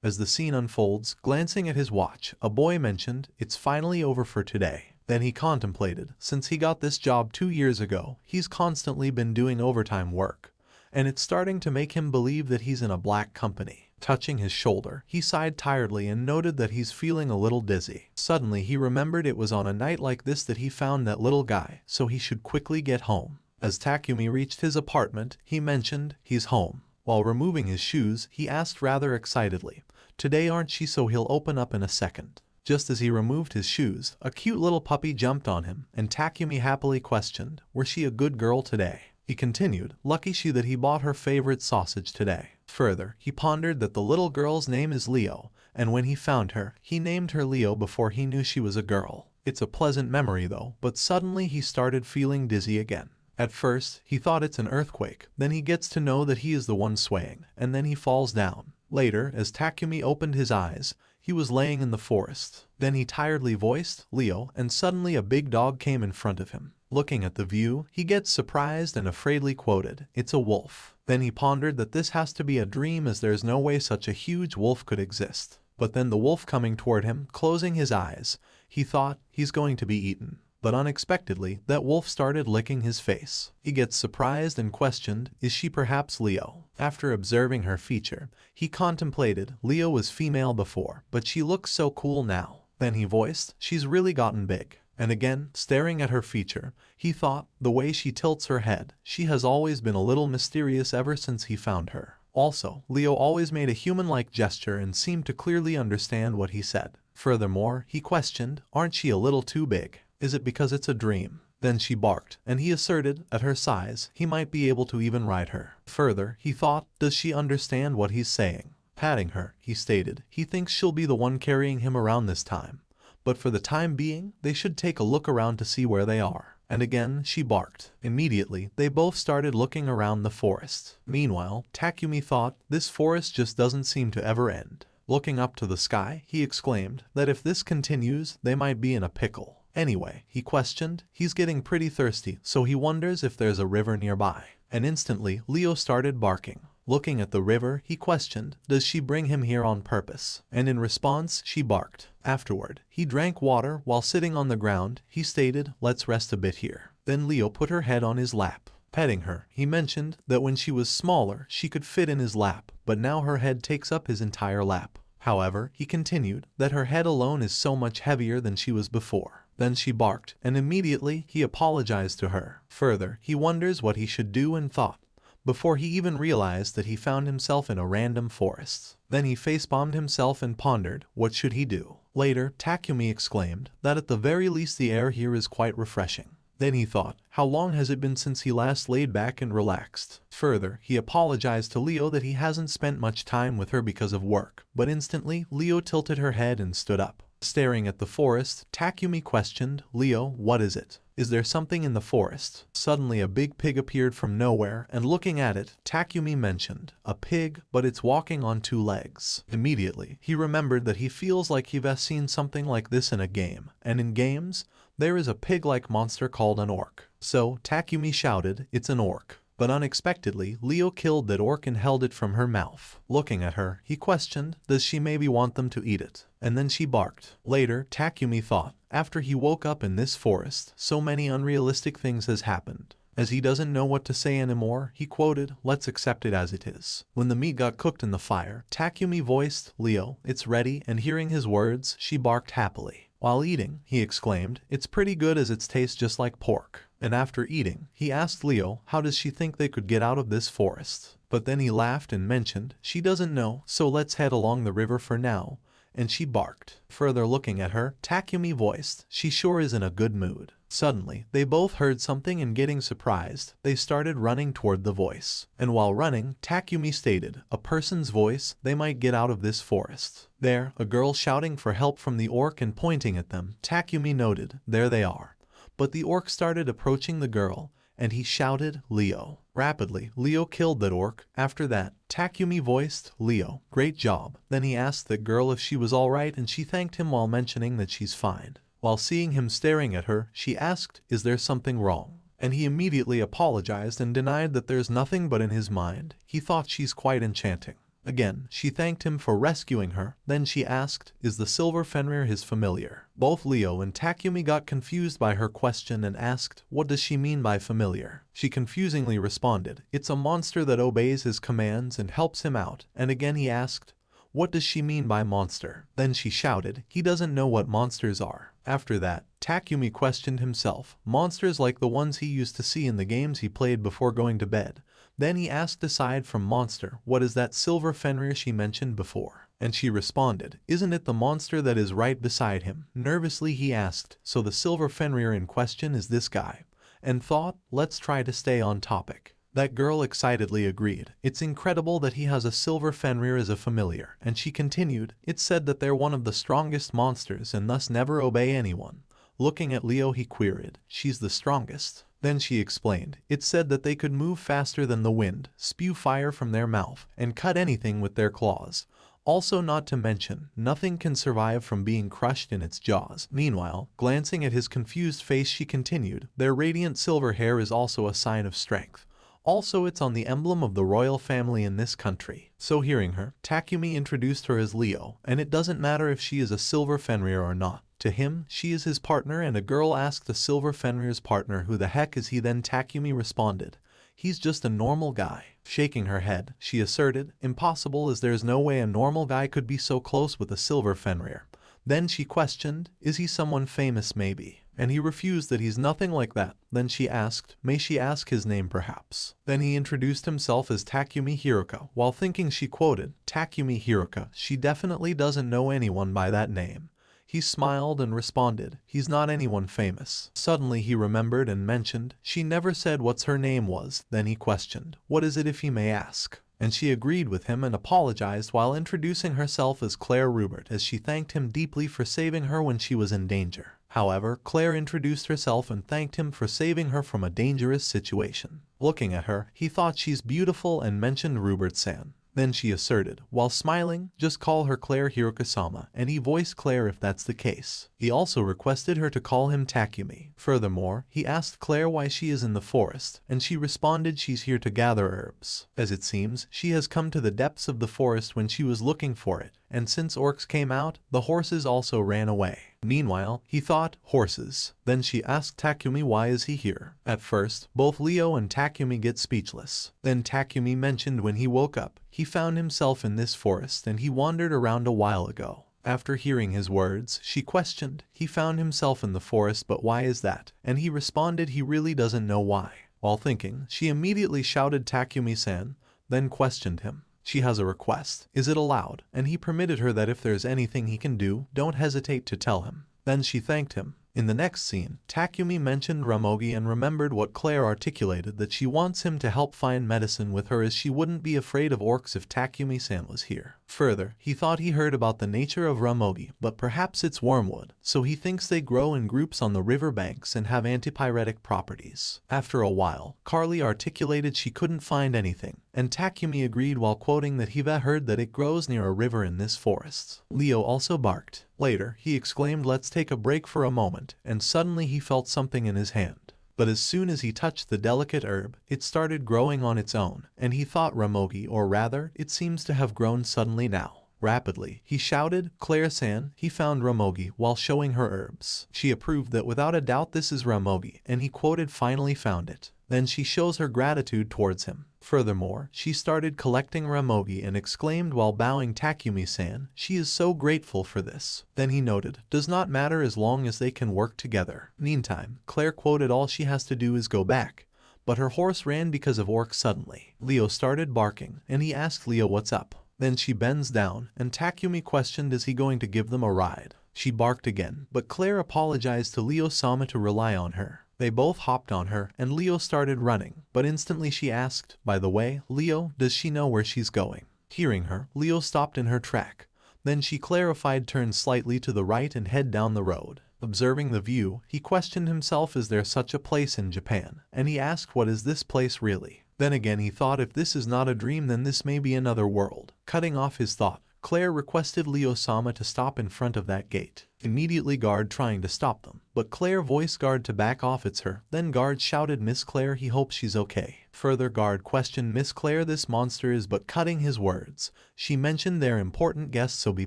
As the scene unfolds, glancing at his watch, a boy mentioned, "It's finally over for today." Then he contemplated, since he got this job 2 years ago, he's constantly been doing overtime work, and it's starting to make him believe that he's in a black company. Touching his shoulder, he sighed tiredly and noted that he's feeling a little dizzy. Suddenly he remembered it was on a night like this that he found that little guy, so he should quickly get home. As Takumi reached his apartment, he mentioned, "He's home." While removing his shoes, he asked rather excitedly, "Today aren't she?" So he'll open up in a second. Just as he removed his shoes, a cute little puppy jumped on him, and Takumi happily questioned, "Was she a good girl today?" He continued, "Lucky she that he bought her favorite sausage today." Further, he pondered that the little girl's name is Leo, and when he found her, he named her Leo before he knew she was a girl. It's a pleasant memory though, but suddenly he started feeling dizzy again. At first, he thought it's an earthquake, then he gets to know that he is the one swaying, and then he falls down. Later, as Takumi opened his eyes, he was laying in the forest. Then he tiredly voiced, "Leo," and suddenly a big dog came in front of him. Looking at the view, he gets surprised and afraidly quoted, "It's a wolf." Then he pondered that this has to be a dream as there's no way such a huge wolf could exist. But then the wolf coming toward him, closing his eyes, he thought, he's going to be eaten. But unexpectedly, that wolf started licking his face. He gets surprised and questioned, "Is she perhaps Leo?" After observing her feature, he contemplated, Leo was female before, but she looks so cool now. Then he voiced, "She's really gotten big." And again, staring at her feature, he thought, the way she tilts her head, she has always been a little mysterious ever since he found her. Also, Leo always made a human-like gesture and seemed to clearly understand what he said. Furthermore, he questioned, "Aren't she a little too big? Is it because it's a dream?" Then she barked, and he asserted, at her size, he might be able to even ride her. Further, he thought, does she understand what he's saying? Patting her, he stated, he thinks she'll be the one carrying him around this time. But for the time being, they should take a look around to see where they are. And again, she barked. Immediately, they both started looking around the forest. Meanwhile, Takumi thought, this forest just doesn't seem to ever end. Looking up to the sky, he exclaimed that if this continues, they might be in a pickle. Anyway, he questioned, he's getting pretty thirsty, so he wonders if there's a river nearby. And instantly, Leo started barking. Looking at the river, he questioned, does she bring him here on purpose? And in response, she barked. Afterward, he drank water while sitting on the ground. He stated, let's rest a bit here. Then Leo put her head on his lap. Petting her, he mentioned that when she was smaller, she could fit in his lap, but now her head takes up his entire lap. However, he continued that her head alone is so much heavier than she was before. Then she barked, and immediately he apologized to her. Further, he wonders what he should do and thought, before he even realized that he found himself in a random forest. Then he facepalmed himself and pondered, what should he do? Later, Takumi exclaimed that at the very least the air here is quite refreshing. Then he thought, how long has it been since he last laid back and relaxed? Further, he apologized to Leo that he hasn't spent much time with her because of work, but instantly, Leo tilted her head and stood up. Staring at the forest, Takumi questioned, Leo, what is it? Is there something in the forest? Suddenly a big pig appeared from nowhere, and looking at it, Takumi mentioned, a pig, but it's walking on 2 legs. Immediately, he remembered that he feels like he's seen something like this in a game, and in games, there is a pig-like monster called an orc. So, Takumi shouted, it's an orc. But unexpectedly, Leo killed that orc and held it from her mouth. Looking at her, he questioned, does she maybe want them to eat it? And then she barked. Later, Takumi thought, after he woke up in this forest, so many unrealistic things has happened. As he doesn't know what to say anymore, he quoted, let's accept it as it is. When the meat got cooked in the fire, Takumi voiced, Leo, it's ready, and hearing his words, she barked happily. While eating, he exclaimed, it's pretty good as it tastes just like pork. And after eating, he asked Leo, how does she think they could get out of this forest? But then he laughed and mentioned, she doesn't know, so let's head along the river for now. And she barked. Further looking at her, Takumi voiced, she sure is in a good mood. Suddenly, they both heard something and getting surprised, they started running toward the voice. And while running, Takumi stated, a person's voice, they might get out of this forest. There, a girl shouting for help from the orc and pointing at them, Takumi noted, there they are. But the orc started approaching the girl, and he shouted, Leo. Rapidly, Leo killed that orc. After that, Takumi voiced, Leo, great job. Then he asked that girl if she was alright and she thanked him while mentioning that she's fine. While seeing him staring at her, she asked, is there something wrong? And he immediately apologized and denied that there's nothing, but in his mind, he thought she's quite enchanting. Again, she thanked him for rescuing her. Then she asked, is the silver Fenrir his familiar? Both Leo and Takumi got confused by her question and asked, what does she mean by familiar? She confusingly responded, it's a monster that obeys his commands and helps him out. And again he asked, what does she mean by monster? Then she shouted, he doesn't know what monsters are. After that, Takumi questioned himself, monsters like the ones he used to see in the games he played before going to bed. Then he asked aside from monster, what is that silver Fenrir she mentioned before? And she responded, isn't it the monster that is right beside him? Nervously he asked, so the silver Fenrir in question is this guy? And thought, let's try to stay on topic. That girl excitedly agreed, it's incredible that he has a silver Fenrir as a familiar, and she continued, it's said that they're one of the strongest monsters and thus never obey anyone. Looking at Leo he queried, she's the strongest? Then she explained, it's said that they could move faster than the wind, spew fire from their mouth, and cut anything with their claws. Also not to mention, nothing can survive from being crushed in its jaws. Meanwhile, glancing at his confused face she continued, their radiant silver hair is also a sign of strength. Also it's on the emblem of the royal family in this country. So hearing her, Takumi introduced her as Leo, and it doesn't matter if she is a silver Fenrir or not. To him, she is his partner, and a girl asked the silver Fenrir's partner who the heck is he. Then Takumi responded, he's just a normal guy. Shaking her head, she asserted, impossible, as there's no way a normal guy could be so close with a silver Fenrir. Then she questioned, is he someone famous maybe? And he refused that he's nothing like that. Then she asked, may she ask his name perhaps? Then he introduced himself as Takumi Hiroka, while thinking she quoted, Takumi Hiroka, she definitely doesn't know anyone by that name. He smiled and responded, he's not anyone famous. Suddenly he remembered and mentioned, she never said what's her name was. Then he questioned, what is it if he may ask? And she agreed with him and apologized while introducing herself as Claire Rubert, as she thanked him deeply for saving her when she was in danger. However, Claire introduced herself and thanked him for saving her from a dangerous situation. Looking at her, he thought she's beautiful and mentioned Rubert-san. Then she asserted, while smiling, just call her Claire Hiroka-sama, and he voiced Claire if that's the case. He also requested her to call him Takumi. Furthermore, he asked Claire why she is in the forest, and she responded she's here to gather herbs. As it seems, she has come to the depths of the forest when she was looking for it, and since orcs came out, the horses also ran away. Meanwhile, he thought, horses. Then she asked Takumi why is he here. At first, both Leo and Takumi get speechless. Then Takumi mentioned when he woke up, he found himself in this forest and he wandered around a while ago. After hearing his words, she questioned, he found himself in the forest, but why is that? And he responded he really doesn't know why. While thinking, she immediately shouted Takumi-san, then questioned him. She has a request. Is it allowed? And he permitted her that if there's anything he can do, don't hesitate to tell him. Then she thanked him. In the next scene, Takumi mentioned Ramogi and remembered what Claire articulated, that she wants him to help find medicine with her as she wouldn't be afraid of orcs if Takumi-san was here. Further, he thought he heard about the nature of Ramogi, but perhaps it's wormwood, so he thinks they grow in groups on the river banks and have antipyretic properties. After a while, Carly articulated she couldn't find anything, and Takumi agreed while quoting that he've heard that it grows near a river in this forest. Leo also barked. Later, he exclaimed, let's take a break for a moment, and suddenly he felt something in his hand. But as soon as he touched the delicate herb, it started growing on its own, and he thought Ramogi, or rather, it seems to have grown suddenly now. Rapidly, he shouted, Claire-san, he found Ramogi, while showing her herbs. She approved that without a doubt this is Ramogi, and he quoted, finally found it. Then she shows her gratitude towards him. Furthermore, she started collecting Ramogi and exclaimed while bowing, Takumi-san, she is so grateful for this. Then he noted, does not matter as long as they can work together. Meantime, Claire quoted, all she has to do is go back. But her horse ran because of orcs suddenly. Leo started barking, and he asked Leo what's up. Then she bends down, and Takumi questioned, is he going to give them a ride? She barked again, but Claire apologized to Leo-sama to rely on her. They both hopped on her, and Leo started running, but instantly she asked, by the way, Leo, does she know where she's going? Hearing her, Leo stopped in her track. Then she clarified, turn slightly to the right and head down the road. Observing the view, he questioned himself, is there such a place in Japan? And he asked, what is this place really? Then again he thought, if this is not a dream then this may be another world. Cutting off his thought, Claire requested Leo-sama to stop in front of that gate. Immediately guard trying to stop them, but Claire voiced guard to back off. It's her. Then guard shouted Miss Claire he hopes she's okay. Further guard questioned Miss Claire this monster is but cutting his words. She mentioned they're important guests so be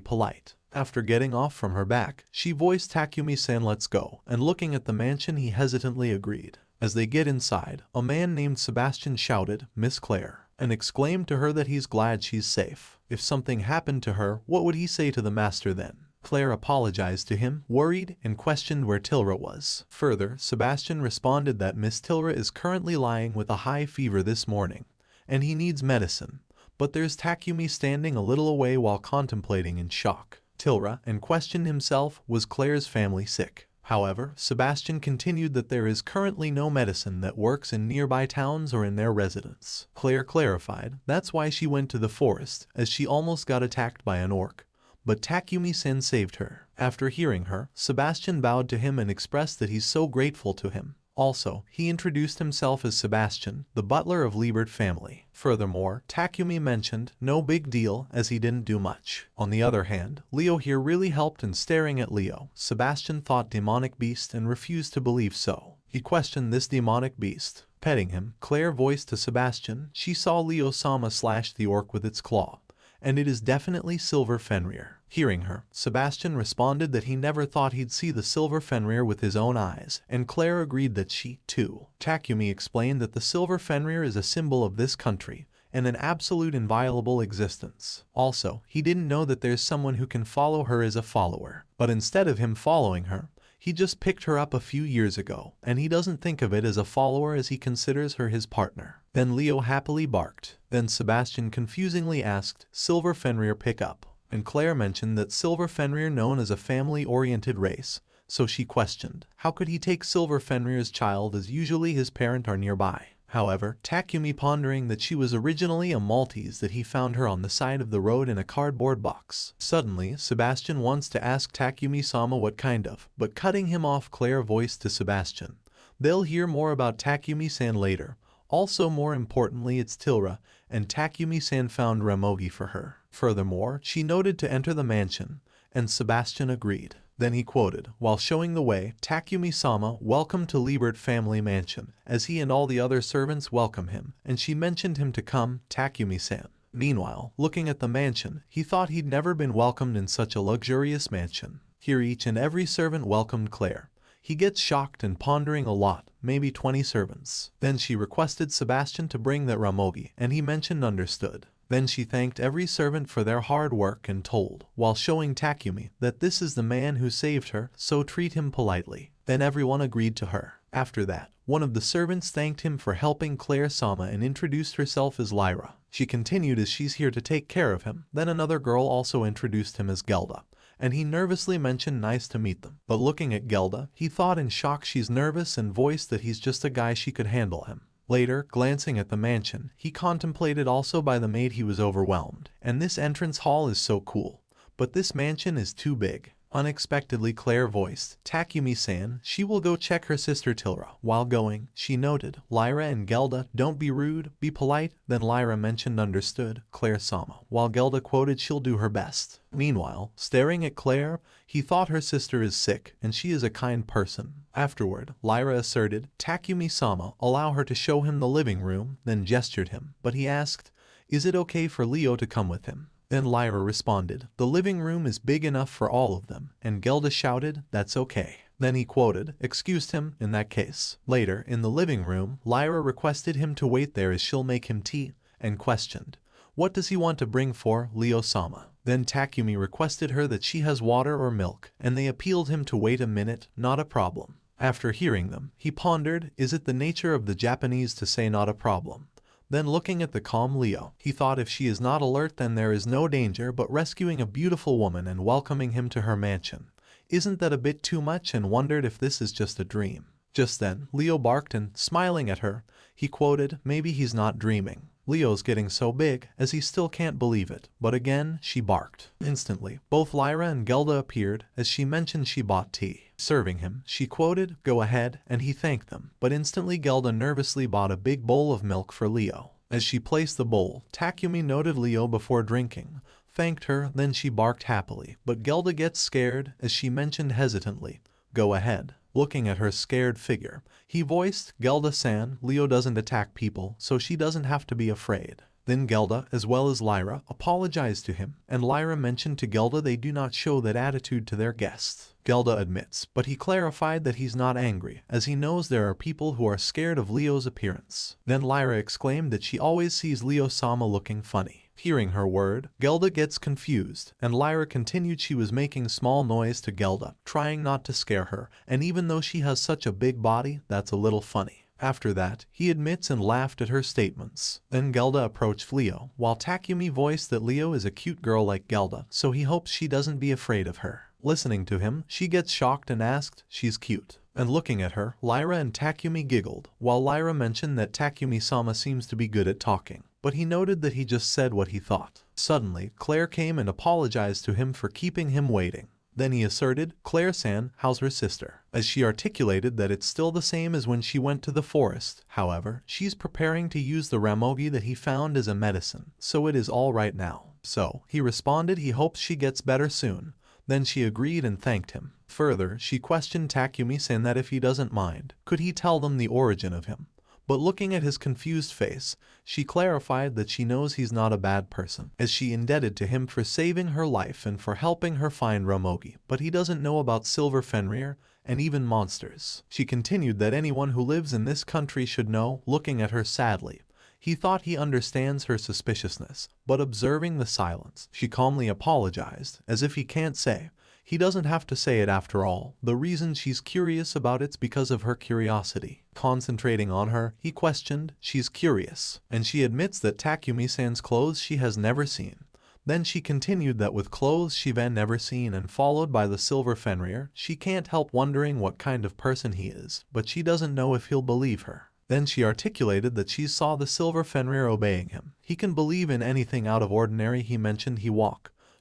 polite. After getting off from her back, she voiced Takumi-san let's go, and looking at the mansion he hesitantly agreed. As they get inside, a man named Sebastian shouted, Miss Claire, and exclaimed to her that he's glad she's safe. If something happened to her, what would he say to the master then? Claire apologized to him, worried, and questioned where Tilra was. Further, Sebastian responded that Miss Tilra is currently lying with a high fever this morning, and he needs medicine. But there's Takumi standing a little away while contemplating in shock. Tilra, and questioned himself, was Claire's family sick? However, Sebastian continued that there is currently no medicine that works in nearby towns or in their residence. Claire clarified that's why she went to the forest, as she almost got attacked by an orc. But Takumi-san saved her. After hearing her, Sebastian bowed to him and expressed that he's so grateful to him. Also, he introduced himself as Sebastian, the butler of Liebert family. Furthermore, Takumi mentioned, no big deal, as he didn't do much. On the other hand, Leo here really helped, and staring at Leo, Sebastian thought demonic beast and refused to believe so. He questioned this demonic beast. Petting him, Claire voiced to Sebastian, she saw Leo-sama slash the orc with its claw, and it is definitely Silver Fenrir. Hearing her, Sebastian responded that he never thought he'd see the Silver Fenrir with his own eyes, and Claire agreed that she, too. Takumi explained that the Silver Fenrir is a symbol of this country, and an absolute inviolable existence. Also, he didn't know that there's someone who can follow her as a follower. But instead of him following her, he just picked her up a few years ago, and he doesn't think of it as a follower as he considers her his partner. Then Leo happily barked. Then Sebastian confusingly asked, Silver Fenrir pick up? And Claire mentioned that Silver Fenrir known as a family-oriented race, so she questioned, how could he take Silver Fenrir's child as usually his parent are nearby? However, Takumi pondering that she was originally a Maltese that he found her on the side of the road in a cardboard box. Suddenly, Sebastian wants to ask Takumi-sama what kind of, but cutting him off, Claire voiced to Sebastian, they'll hear more about Takumi-san later. Also more importantly it's Tilra, and Takumi-san found Ramogi for her. Furthermore, she noted to enter the mansion, and Sebastian agreed. Then he quoted, while showing the way, Takumi-sama, welcome to Liebert family mansion, as he and all the other servants welcome him, and she mentioned him to come, Takumi-san. Meanwhile, looking at the mansion, he thought he'd never been welcomed in such a luxurious mansion. Here each and every servant welcomed Claire. He gets shocked and pondering a lot, maybe 20 servants. Then she requested Sebastian to bring that Ramogi, and he mentioned understood. Then she thanked every servant for their hard work and told, while showing Takumi, that this is the man who saved her, so treat him politely. Then everyone agreed to her. After that, one of the servants thanked him for helping Claire-sama and introduced herself as Lyra. She continued as she's here to take care of him. Then another girl also introduced him as Gelda, and he nervously mentioned nice to meet them. But looking at Gelda, he thought in shock she's nervous and voiced that he's just a guy she could handle him. Later, glancing at the mansion, he contemplated also by the maid he was overwhelmed. And this entrance hall is so cool. But this mansion is too big. Unexpectedly Claire voiced, Takumi-san, she will go check her sister Tilra. While going, she noted, Lyra and Gelda, don't be rude, be polite. Then Lyra mentioned understood, Claire-sama, while Gelda quoted she'll do her best. Meanwhile, staring at Claire, he thought her sister is sick, and she is a kind person. Afterward, Lyra asserted, Takumi-sama, allow her to show him the living room, then gestured him, but he asked, is it okay for Leo to come with him? Then Lyra responded, the living room is big enough for all of them, and Gelda shouted, that's okay. Then he quoted, excused him, in that case. Later, in the living room, Lyra requested him to wait there as she'll make him tea, and questioned, what does he want to bring for Leo-sama? Then Takumi requested her that she has water or milk, and they appealed him to wait a minute, not a problem. After hearing them, he pondered, is it the nature of the Japanese to say not a problem? Then looking at the calm Leo, he thought if she is not alert then there is no danger but rescuing a beautiful woman and welcoming him to her mansion. Isn't that a bit too much, and wondered if this is just a dream? Just then, Leo barked and, smiling at her, he quoted, maybe he's not dreaming. Leo's getting so big, as he still can't believe it, but again, she barked. Instantly, both Lyra and Gelda appeared, as she mentioned she bought tea. Serving him, she quoted, go ahead, and he thanked them, but instantly Gelda nervously bought a big bowl of milk for Leo. As she placed the bowl, Takumi noted Leo before drinking, thanked her, then she barked happily, but Gelda gets scared as she mentioned hesitantly, "Go ahead." Looking at her scared figure, he voiced, "Gelda-san, Leo doesn't attack people, so she doesn't have to be afraid." Then Gelda, as well as Lyra, apologized to him, and Lyra mentioned to Gelda they do not show that attitude to their guests. Gelda admits, but he clarified that he's not angry, as he knows there are people who are scared of Leo's appearance. Then Lyra exclaimed that she always sees Leo-sama looking funny. Hearing her word, Gelda gets confused, and Lyra continued she was making small noise to Gelda, trying not to scare her, and even though she has such a big body, that's a little funny. After that, he admits and laughed at her statements. Then Gelda approached Leo, while Takumi voiced that Leo is a cute girl like Gelda, so he hopes she doesn't be afraid of her. Listening to him, she gets shocked and asked, "She's cute." And looking at her, Lyra and Takumi giggled, while Lyra mentioned that Takumi-sama seems to be good at talking. But he noted that he just said what he thought. Suddenly, Claire came and apologized to him for keeping him waiting. Then he asserted, "Claire-san, how's her sister?" As she articulated that it's still the same as when she went to the forest. However, she's preparing to use the ramogi that he found as a medicine, so it is all right now. So, he responded he hopes she gets better soon. Then she agreed and thanked him. Further, she questioned Takumi-san that if he doesn't mind, could he tell them the origin of him? But looking at his confused face, she clarified that she knows he's not a bad person, as she indebted to him for saving her life and for helping her find Ramogi, but he doesn't know about Silver Fenrir and even monsters. She continued that anyone who lives in this country should know, looking at her sadly. He thought he understands her suspiciousness, but observing the silence, she calmly apologized, as if he can't say. He doesn't have to say it after all. The reason she's curious about it's because of her curiosity. Concentrating on her, he questioned, "She's curious." And she admits that Takumi-san's clothes she has never seen. Then she continued that with clothes she've never seen and followed by the Silver Fenrir, she can't help wondering what kind of person he is, but she doesn't know if he'll believe her. Then she articulated that she saw the Silver Fenrir obeying him. He can believe in anything out of ordinary. He mentioned he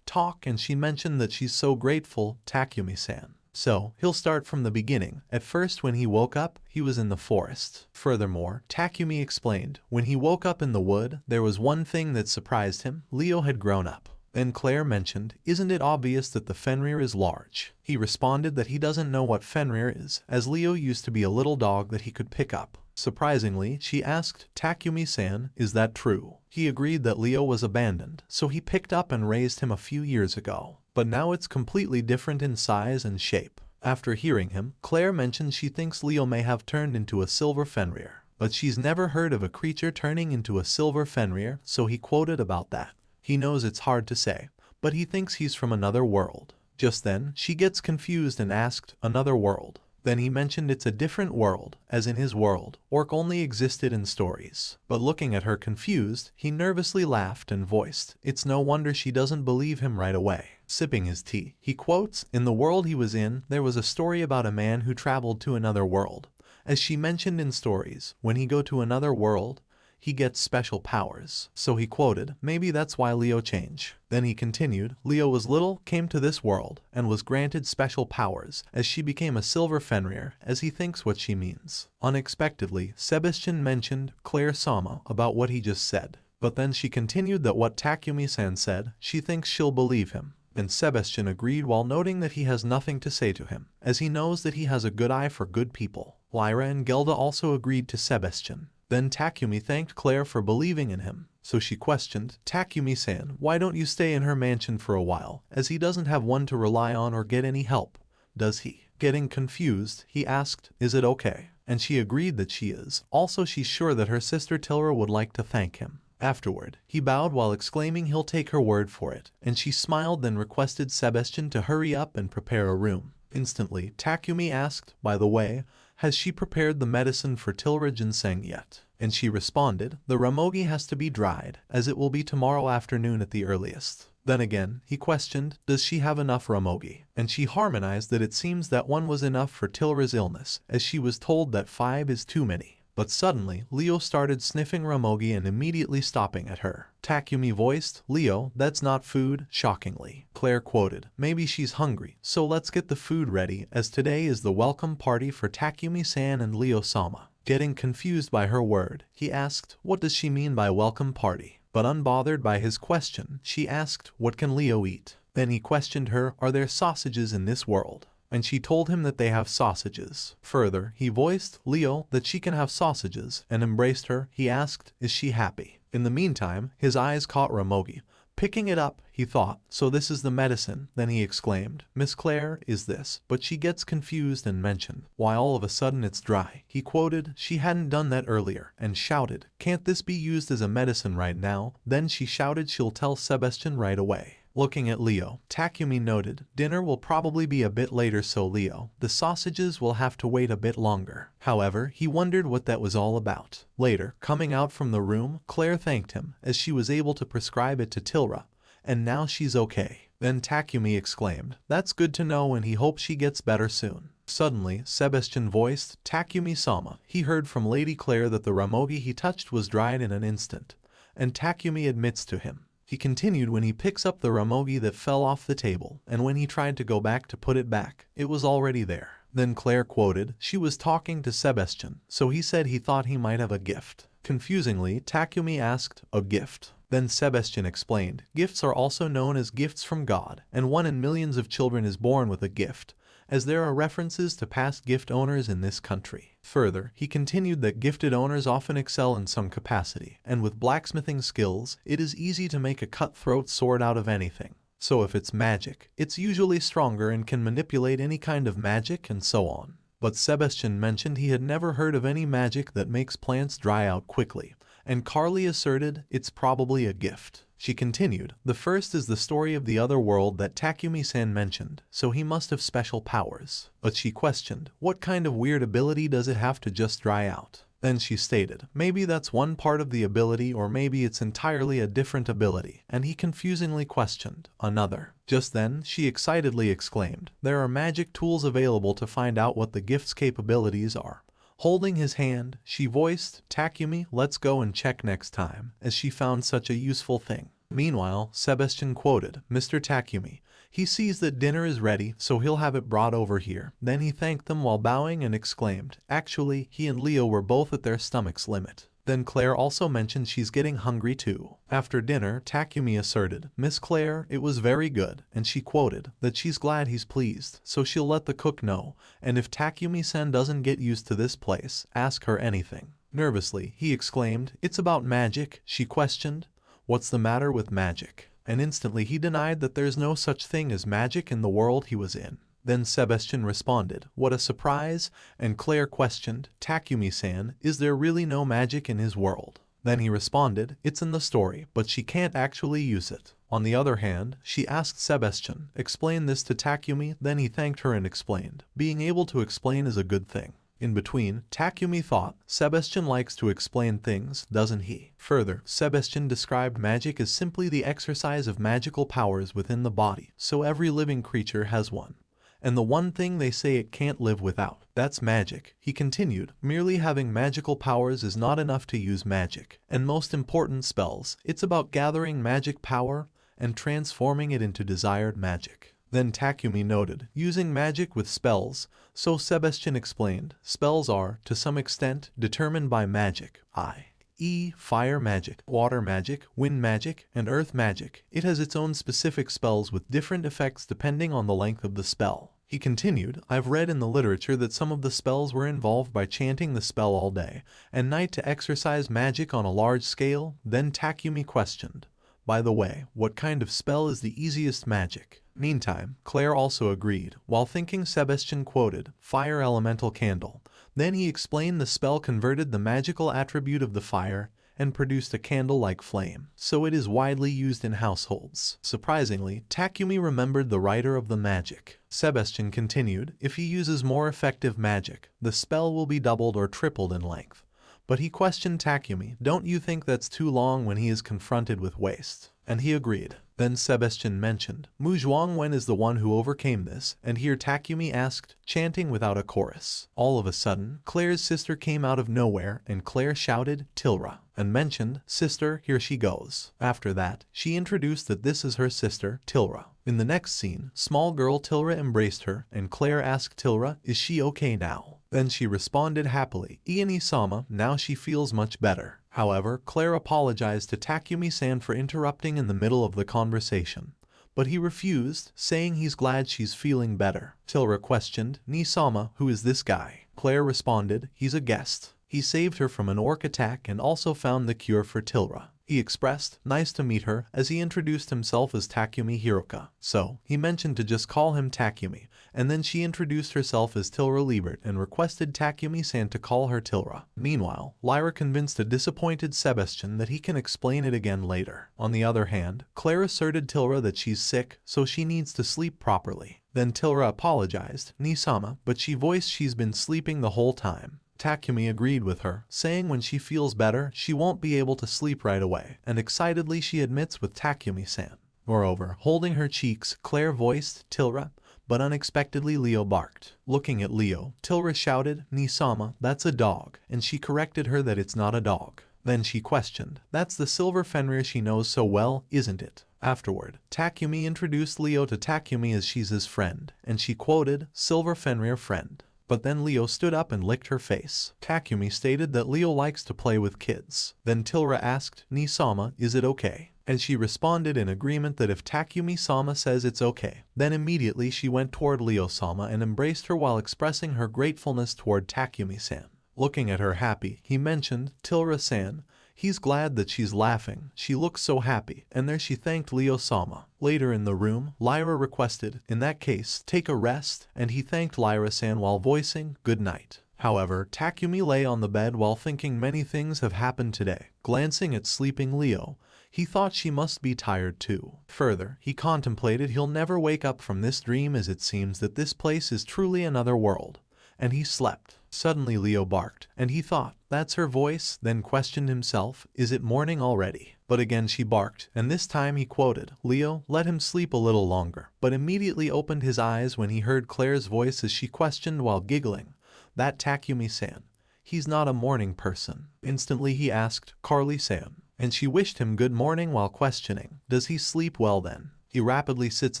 talk, and she mentioned that she's so grateful, Takumi-san. So, he'll start from the beginning. At first when he woke up, he was in the forest. Furthermore, Takumi explained, when he woke up in the wood, there was one thing that surprised him. Leo had grown up. Then Claire mentioned, "Isn't it obvious that the Fenrir is large?" He responded that he doesn't know what Fenrir is, as Leo used to be a little dog that he could pick up. Surprisingly, she asked, "Takumi-san, is that true?" He agreed that Leo was abandoned, so he picked up and raised him a few years ago. But now it's completely different in size and shape. After hearing him, Claire mentioned she thinks Leo may have turned into a Silver Fenrir, but she's never heard of a creature turning into a Silver Fenrir, so he quoted about that. He knows it's hard to say, but he thinks he's from another world. Just then, she gets confused and asked, "Another world?" Then he mentioned it's a different world, as in his world, orc only existed in stories. But looking at her confused, he nervously laughed and voiced, it's no wonder she doesn't believe him right away. Sipping his tea, he quotes, "In the world he was in, there was a story about a man who traveled to another world. As she mentioned in stories, when he go to another world, he gets special powers." So he quoted, "Maybe that's why Leo changed." Then he continued, "Leo was little, came to this world, and was granted special powers, as she became a Silver Fenrir, as he thinks what she means." Unexpectedly, Sebastian mentioned Claire-sama about what he just said. But then she continued that what Takumi-san said, she thinks she'll believe him. And Sebastian agreed while noting that he has nothing to say to him, as he knows that he has a good eye for good people. Lyra and Gelda also agreed to Sebastian. Then Takumi thanked Claire for believing in him, so she questioned, "Takumi-san, why don't you stay in her mansion for a while, as he doesn't have one to rely on or get any help, does he?" Getting confused, he asked, "Is it okay?" And she agreed that she is. Also she's sure that her sister Tilra would like to thank him. Afterward, he bowed while exclaiming he'll take her word for it, and she smiled then requested Sebastian to hurry up and prepare a room. Instantly, Takumi asked, "By the way, has she prepared the medicine for Tilra Ginseng yet?" And she responded, "The ramogi has to be dried, as it will be tomorrow afternoon at the earliest." Then again, he questioned, "Does she have enough ramogi?" And she harmonized that it seems that one was enough for Tilra's illness, as she was told that 5 is too many. But suddenly, Leo started sniffing ramogi and immediately stopping at her. Takumi voiced, "Leo, that's not food," shockingly. Claire quoted, "Maybe she's hungry, so let's get the food ready, as today is the welcome party for Takumi-san and Leo-sama." Getting confused by her word, he asked, "What does she mean by welcome party?" But unbothered by his question, she asked, "What can Leo eat?" Then he questioned her, "Are there sausages in this world?" And she told him that they have sausages. Further, he voiced Leo that she can have sausages and embraced her. He asked, "Is she happy?" In the meantime, his eyes caught Ramogi. Picking it up, he thought, "So this is the medicine." Then he exclaimed, "Miss Claire, is this?" But she gets confused and mentioned, "Why all of a sudden it's dry." He quoted, "She hadn't done that earlier," and shouted, "Can't this be used as a medicine right now?" Then she shouted she'll tell Sebastian right away. Looking at Leo, Takumi noted, "Dinner will probably be a bit later, so Leo, the sausages will have to wait a bit longer." However, he wondered what that was all about. Later, coming out from the room, Claire thanked him, as she was able to prescribe it to Tilra, and now she's okay. Then Takumi exclaimed, "That's good to know, and he hopes she gets better soon." Suddenly, Sebastian voiced, "Takumi-sama." He heard from Lady Claire that the Ramogi he touched was dried in an instant, and Takumi admits to him. He continued, "When he picks up the Ramogi that fell off the table, and when he tried to go back to put it back, it was already there." Then Claire quoted, "She was talking to Sebastian, so he said he thought he might have a gift." Confusingly, Takumi asked, "A gift?" Then Sebastian explained, "Gifts are also known as gifts from God, and one in millions of children is born with a gift, as there are references to past gift owners in this country." Further, he continued that gifted owners often excel in some capacity, and with blacksmithing skills, it is easy to make a cutthroat sword out of anything. So if it's magic, it's usually stronger and can manipulate any kind of magic and so on. But Sebastian mentioned he had never heard of any magic that makes plants dry out quickly, and Carly asserted it's probably a gift. She continued, "The first is the story of the other world that Takumi-san mentioned, so he must have special powers." But she questioned, "What kind of weird ability does it have to just dry out?" Then she stated, "Maybe that's one part of the ability, or maybe it's entirely a different ability," and he confusingly questioned, "Another?" Just then, she excitedly exclaimed, "There are magic tools available to find out what the gift's capabilities are." Holding his hand, she voiced, "Takumi, let's go and check next time," as she found such a useful thing. Meanwhile, Sebastian quoted, "Mr. Takumi. He sees that dinner is ready, so he'll have it brought over here." Then he thanked them while bowing and exclaimed, "Actually, he and Leo were both at their stomach's limit." Then Claire also mentioned she's getting hungry too. After dinner, Takumi asserted, "Miss Claire, it was very good," and she quoted, that she's glad he's pleased, so she'll let the cook know, and if Takumi-san doesn't get used to this place, ask her anything. Nervously, he exclaimed, "It's about magic?" She questioned, "What's the matter with magic?" And instantly he denied that there's no such thing as magic in the world he was in. Then Sebastian responded, "What a surprise," and Claire questioned, "Takumi-san, is there really no magic in his world?" Then he responded, "It's in the story, but she can't actually use it." On the other hand, she asked Sebastian, "Explain this to Takumi," then he thanked her and explained. Being able to explain is a good thing. In between, Takumi thought, Sebastian likes to explain things, doesn't he? Further, Sebastian described magic as simply the exercise of magical powers within the body, so every living creature has one. And the one thing they say it can't live without, that's magic. He continued, merely having magical powers is not enough to use magic, and most important spells, it's about gathering magic power and transforming it into desired magic. Then Takumi noted, using magic with spells, so Sebastian explained, spells are, to some extent, determined by magic, i.e. fire magic, water magic, wind magic, and earth magic. It has its own specific spells with different effects depending on the length of the spell. He continued, I've read in the literature that some of the spells were involved by chanting the spell all day and night to exercise magic on a large scale. Then Takumi questioned, by the way, what kind of spell is the easiest magic? Meantime, Claire also agreed, while thinking Sebastian quoted, fire elemental candle. Then he explained the spell converted the magical attribute of the fire and produced a candle-like flame, so it is widely used in households. Surprisingly, Takumi remembered the writer of the magic. Sebastian continued, if he uses more effective magic, the spell will be doubled or tripled in length. But he questioned Takumi, don't you think that's too long when he is confronted with waste? And he agreed. Then Sebastian mentioned, Mu Zhuangwen is the one who overcame this, and here Takumi asked, chanting without a chorus. All of a sudden, Claire's sister came out of nowhere, and Claire shouted, Tilra, and mentioned, sister, here she goes. After that, she introduced that this is her sister, Tilra. In the next scene, small girl Tilra embraced her, and Claire asked Tilra, is she okay now? Then she responded happily, Iani-sama, now she feels much better. However, Claire apologized to Takumi-san for interrupting in the middle of the conversation, but he refused, saying he's glad she's feeling better. Tilra questioned, "Nisama, who is this guy?" Claire responded, "He's a guest. He saved her from an orc attack and also found the cure for Tilra." He expressed, "Nice to meet her," as he introduced himself as Takumi Hiroka. So, he mentioned to just call him Takumi, and then she introduced herself as Tilra Liebert and requested Takumi-san to call her Tilra. Meanwhile, Lyra convinced a disappointed Sebastian that he can explain it again later. On the other hand, Claire asserted Tilra that she's sick, so she needs to sleep properly. Then Tilra apologized, "Nisama," but she voiced she's been sleeping the whole time. Takumi agreed with her, saying when she feels better, she won't be able to sleep right away, and excitedly she admits with Takumi-san. Moreover, holding her cheeks, Claire voiced, "Tilra," but unexpectedly Leo barked. Looking at Leo, Tilra shouted, "Nisama, that's a dog," and she corrected her that it's not a dog. Then she questioned, "That's the silver Fenrir she knows so well, isn't it?" Afterward, Takumi introduced Leo to Takumi as she's his friend, and she quoted, "Silver Fenrir friend." But then Leo stood up and licked her face. Takumi stated that Leo likes to play with kids. Then Tilra asked, "Nisama, is it okay?" And she responded in agreement that if Takumi-sama says it's okay. Then immediately she went toward Leo-sama and embraced her while expressing her gratefulness toward Takumi-san. Looking at her happy, he mentioned, "Tilra-san, he's glad that she's laughing. She looks so happy," and there she thanked Leo-sama. Later in the room, Lyra requested, "In that case, take a rest," and he thanked Lyra-san while voicing, "Good night." However, Takumi lay on the bed while thinking many things have happened today. Glancing at sleeping Leo, he thought she must be tired too. Further, he contemplated he'll never wake up from this dream as it seems that this place is truly another world. And he slept. Suddenly Leo barked, and he thought, "That's her voice," then questioned himself, "Is it morning already?" But again she barked, and this time he quoted, "Leo, let him sleep a little longer," but immediately opened his eyes when he heard Claire's voice as she questioned while giggling, "That Takumi-san, he's not a morning person." Instantly he asked, "Carly-san," and she wished him good morning while questioning, "Does he sleep well then?" He rapidly sits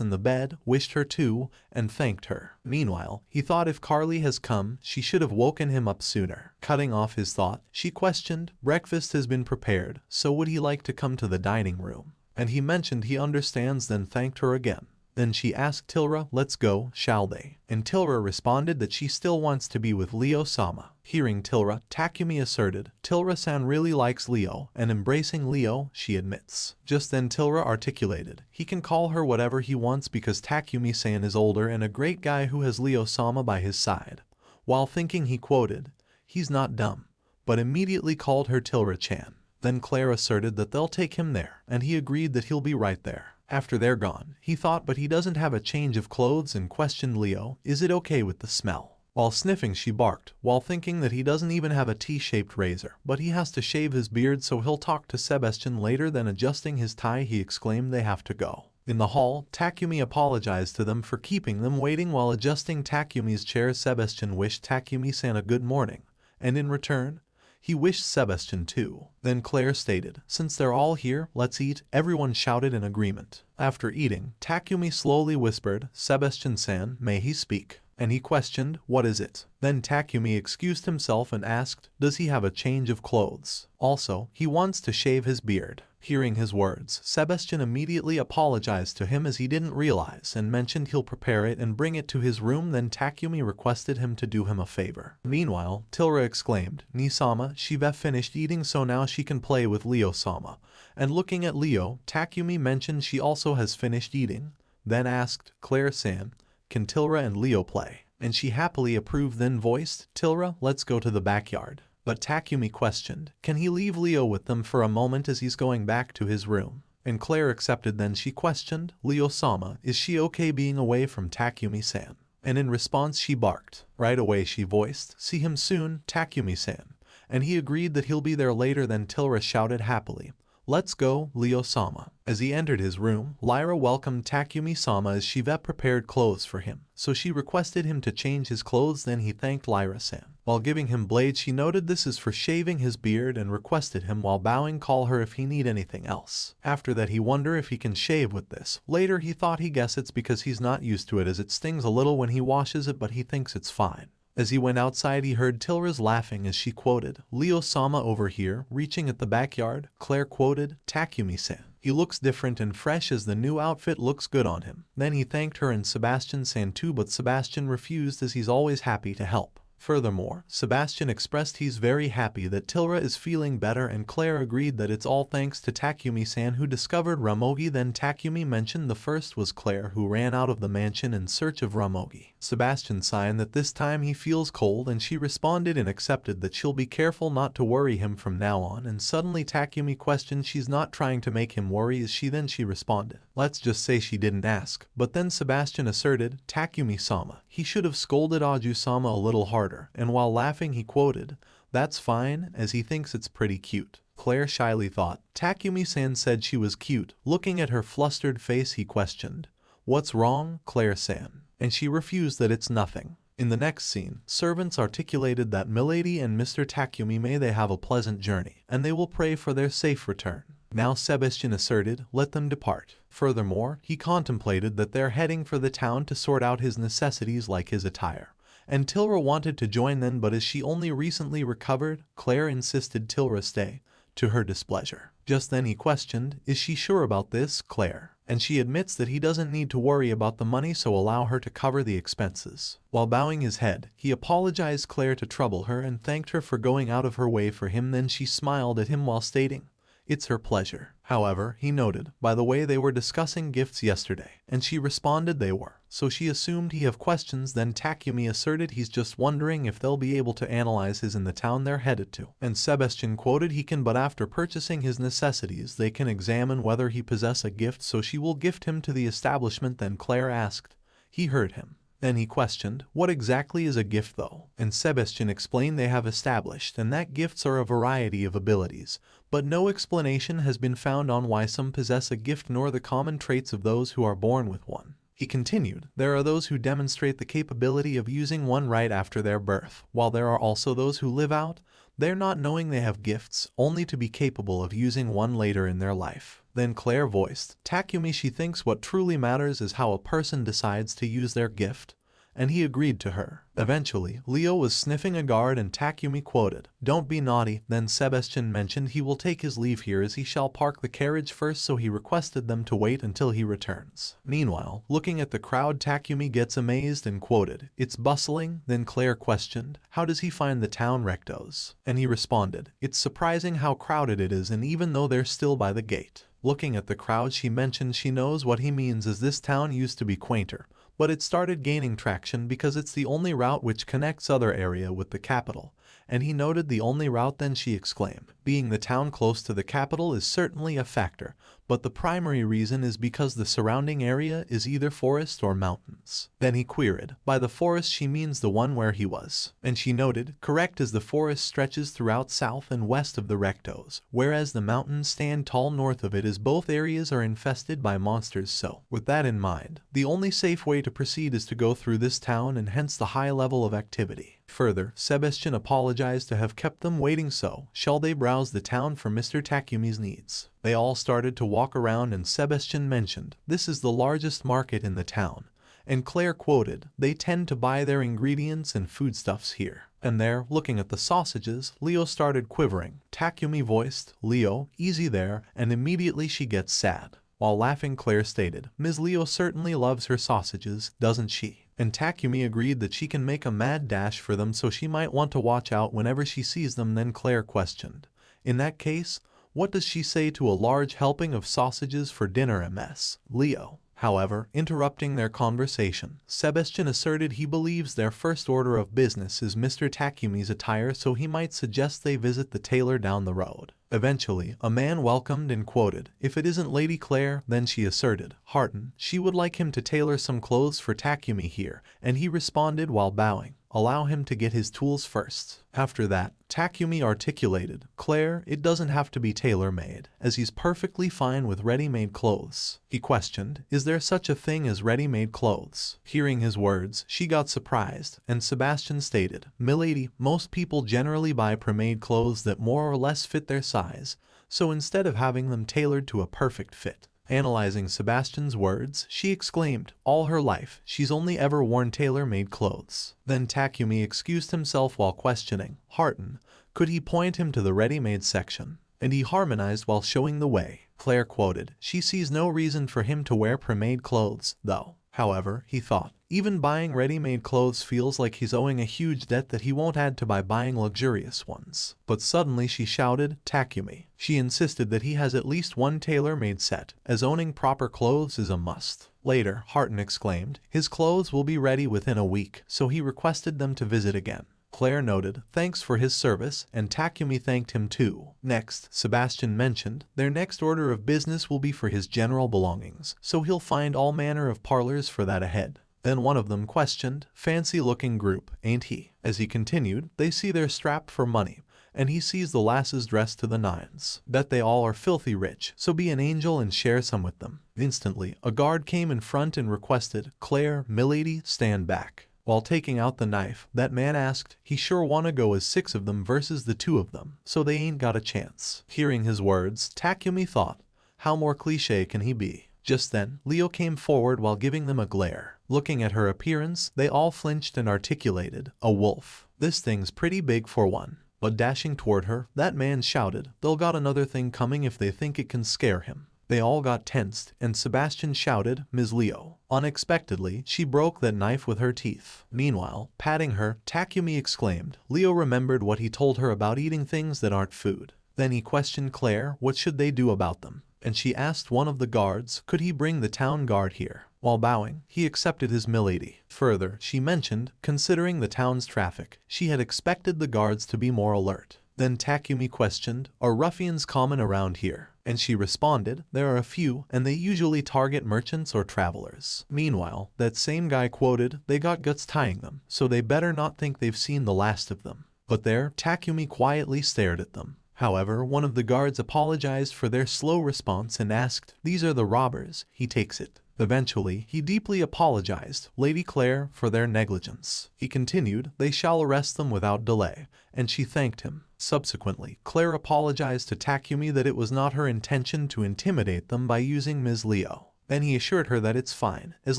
in the bed, wished her too, and thanked her. Meanwhile, he thought if Carly has come, she should have woken him up sooner. Cutting off his thought, she questioned, "Breakfast has been prepared, so would he like to come to the dining room?" And he mentioned he understands, then thanked her again. Then she asked Tilra, "Let's go, shall they?" And Tilra responded that she still wants to be with Leo-sama. Hearing Tilra, Takumi asserted, "Tilra-san really likes Leo," and embracing Leo, she admits. Just then Tilra articulated, he can call her whatever he wants because Takumi-san is older and a great guy who has Leo-sama by his side. While thinking he quoted, "He's not dumb," but immediately called her Tilra-chan. Then Claire asserted that they'll take him there, and he agreed that he'll be right there. After they're gone, he thought but he doesn't have a change of clothes and questioned Leo, "Is it okay with the smell?" While sniffing she barked, while thinking that he doesn't even have a T-shaped razor, but he has to shave his beard so he'll talk to Sebastian later. Then adjusting his tie he exclaimed they have to go. In the hall, Takumi apologized to them for keeping them waiting while adjusting Takumi's chair. Sebastian wished Takumi-san a good morning, and in return, he wished Sebastian too. Then Claire stated, "Since they're all here, let's eat." Everyone shouted in agreement. After eating, Takumi slowly whispered, "Sebastian-san, may he speak?" And he questioned, "What is it?" Then Takumi excused himself and asked, "Does he have a change of clothes? Also, he wants to shave his beard." Hearing his words, Sebastian immediately apologized to him as he didn't realize and mentioned he'll prepare it and bring it to his room. Then Takumi requested him to do him a favor. Meanwhile, Tilra exclaimed, "Nisama, she've finished eating so now she can play with Leo-sama." And looking at Leo, Takumi mentioned she also has finished eating, then asked, "Claire-san, can Tilra and Leo play?" And she happily approved, then voiced, "Tilra, let's go to the backyard." But Takumi questioned, can he leave Leo with them for a moment as he's going back to his room? And Claire accepted. Then she questioned, "Leo-sama, is she okay being away from Takumi-san?" And in response she barked. Right away she voiced, "See him soon, Takumi-san." And he agreed that he'll be there later. Then Tilra shouted happily, "Let's go, Leo-sama." As he entered his room, Lyra welcomed Takumi-sama as Shiva prepared clothes for him, so she requested him to change his clothes. Then he thanked Lyra-san. While giving him blades she noted this is for shaving his beard and requested him while bowing call her if he need anything else. After that he wonder if he can shave with this. Later he thought he guess it's because he's not used to it as it stings a little when he washes it, but he thinks it's fine. As he went outside, he heard Tiaras laughing as she quoted, "Leo-sama over here," reaching at the backyard. Claire quoted, "Takumi-san. He looks different and fresh as the new outfit looks good on him." Then he thanked her and Sebastian-san too, but Sebastian refused as he's always happy to help. Furthermore, Sebastian expressed he's very happy that Tiara is feeling better, and Claire agreed that it's all thanks to Takumi-san who discovered Ramogi. Then Takumi mentioned the first was Claire, who ran out of the mansion in search of Ramogi. Sebastian signed that this time he feels cold, and she responded and accepted that she'll be careful not to worry him from now on. And suddenly Takumi questioned she's not trying to make him worry, is she? Then she responded, "Let's just say she didn't ask." But then Sebastian asserted, "Takumi-sama, he should have scolded Aju-sama a little harder." And while laughing he quoted, "That's fine, as he thinks it's pretty cute." Claire shyly thought Takumi-san said she was cute. Looking at her flustered face he questioned, "What's wrong, Claire-san?" And she refused that it's nothing. In the next scene, servants articulated that Milady and Mr. Takumi may they have a pleasant journey, and they will pray for their safe return. Now Sebastian asserted, "Let them depart." Furthermore, he contemplated that they're heading for the town to sort out his necessities like his attire. And Tiara wanted to join them, but as she only recently recovered, Claire insisted Tiara stay, to her displeasure. Just then he questioned, "Is she sure about this, Claire?" And she admits that he doesn't need to worry about the money, so allow her to cover the expenses. While bowing his head, he apologized Claire to trouble her and thanked her for going out of her way for him. Then she smiled at him while stating, "It's her pleasure." However, he noted, "By the way, they were discussing gifts yesterday," and she responded they were, so she assumed he have questions. Then Takumi asserted he's just wondering if they'll be able to analyze his in the town they're headed to. And Sebastian quoted, "He can, but after purchasing his necessities they can examine whether he possess a gift, so she will gift him to the establishment." Then Claire asked, "He heard him." Then he questioned, "What exactly is a gift though?" And Sebastian explained they have established and that gifts are a variety of abilities, but no explanation has been found on why some possess a gift nor the common traits of those who are born with one. He continued, "There are those who demonstrate the capability of using one right after their birth, while there are also those who live out their not knowing they have gifts, only to be capable of using one later in their life." Then Claire voiced, "Takumi, she thinks what truly matters is how a person decides to use their gift," and he agreed to her. Eventually, Leo was sniffing a guard and Takumi quoted, "Don't be naughty." Then Sebastian mentioned he will take his leave here as he shall park the carriage first, so he requested them to wait until he returns. Meanwhile, looking at the crowd, Takumi gets amazed and quoted, "It's bustling." Then Claire questioned, "How does he find the town rectos?" And he responded, "It's surprising how crowded it is, and even though they're still by the gate." Looking at the crowd, she mentioned she knows what he means, as this town used to be quainter, but it started gaining traction because it's the only route which connects other area with the capital. And he noted the only route. Then she exclaimed, "Being the town close to the capital is certainly a factor, but the primary reason is because the surrounding area is either forest or mountains." Then he queried, "By the forest she means the one where he was." And she noted, "Correct, as the forest stretches throughout south and west of the rectos, whereas the mountains stand tall north of it, as both areas are infested by monsters. So, with that in mind, the only safe way to proceed is to go through this town, and hence the high level of activity." Further, Sebastian apologized to have kept them waiting, so shall they browse the town for Mr. Takumi's needs. They all started to walk around and Sebastian mentioned, "This is the largest market in the town." And Claire quoted, "They tend to buy their ingredients and foodstuffs here." And there, looking at the sausages, Leo started quivering. Takumi voiced, "Leo, easy there," and immediately she gets sad. While laughing, Claire stated, "Ms. Leo certainly loves her sausages, doesn't she?" And Takumi agreed that she can make a mad dash for them, so she might want to watch out whenever she sees them. Then Claire questioned, "In that case, what does she say to a large helping of sausages for dinner, Ms. Leo?" However, interrupting their conversation, Sebastian asserted he believes their first order of business is Mr. Takumi's attire, so he might suggest they visit the tailor down the road. Eventually, a man welcomed and quoted, "If it isn't Lady Claire," then she asserted, "Hearten, she would like him to tailor some clothes for Takumi here," and he responded while bowing, "Allow him to get his tools first." After that, Takumi articulated, "Claire, it doesn't have to be tailor-made, as he's perfectly fine with ready-made clothes." He questioned, "Is there such a thing as ready-made clothes?" Hearing his words, she got surprised, and Sebastian stated, "Milady, most people generally buy pre-made clothes that more or less fit their size, so instead of having them tailored to a perfect fit, Analyzing Sebastian's words, she exclaimed, all her life, she's only ever worn tailor-made clothes. Then Takumi excused himself while questioning Harton. Could he point him to the ready-made section? And he harmonized while showing the way. Claire quoted, she sees no reason for him to wear pre-made clothes, though. However, he thought, even buying ready-made clothes feels like he's owing a huge debt that he won't add to by buying luxurious ones. But suddenly she shouted, Takumi. She insisted that he has at least one tailor-made set, as owning proper clothes is a must. Later, Harton exclaimed, his clothes will be ready within a week, so he requested them to visit again. Claire noted, thanks for his service, and Takumi thanked him too. Next, Sebastian mentioned, their next order of business will be for his general belongings, so he'll find all manner of parlors for that ahead. Then one of them questioned, fancy-looking group, ain't he? As he continued, they see they're strapped for money, and he sees the lasses dressed to the nines. Bet they all are filthy rich, so be an angel and share some with them. Instantly, a guard came in front and requested, Claire, milady, stand back. While taking out the knife, that man asked, he sure wanna go as 6 of them versus the 2 of them, so they ain't got a chance. Hearing his words, Takumi thought, how more cliché can he be? Just then, Leo came forward while giving them a glare. Looking at her appearance, they all flinched and articulated, a wolf. This thing's pretty big for one. But dashing toward her, that man shouted, they'll got another thing coming if they think it can scare him. They all got tensed, and Sebastian shouted, Ms. Leo. Unexpectedly, she broke that knife with her teeth. Meanwhile, patting her, Takumi exclaimed, Leo remembered what he told her about eating things that aren't food. Then he questioned Claire, what should they do about them? And she asked one of the guards, could he bring the town guard here? While bowing, he accepted his milady. Further, she mentioned, considering the town's traffic, she had expected the guards to be more alert. Then Takumi questioned, are ruffians common around here? And she responded, there are a few, and they usually target merchants or travelers. Meanwhile, that same guy quoted, they got guts tying them, so they better not think they've seen the last of them. But there, Takumi quietly stared at them. However, one of the guards apologized for their slow response and asked, these are the robbers, he takes it. Eventually, he deeply apologized, Lady Claire, for their negligence. He continued, they shall arrest them without delay, and she thanked him. Subsequently, Claire apologized to Takumi that it was not her intention to intimidate them by using Ms. Leo. Then he assured her that it's fine, as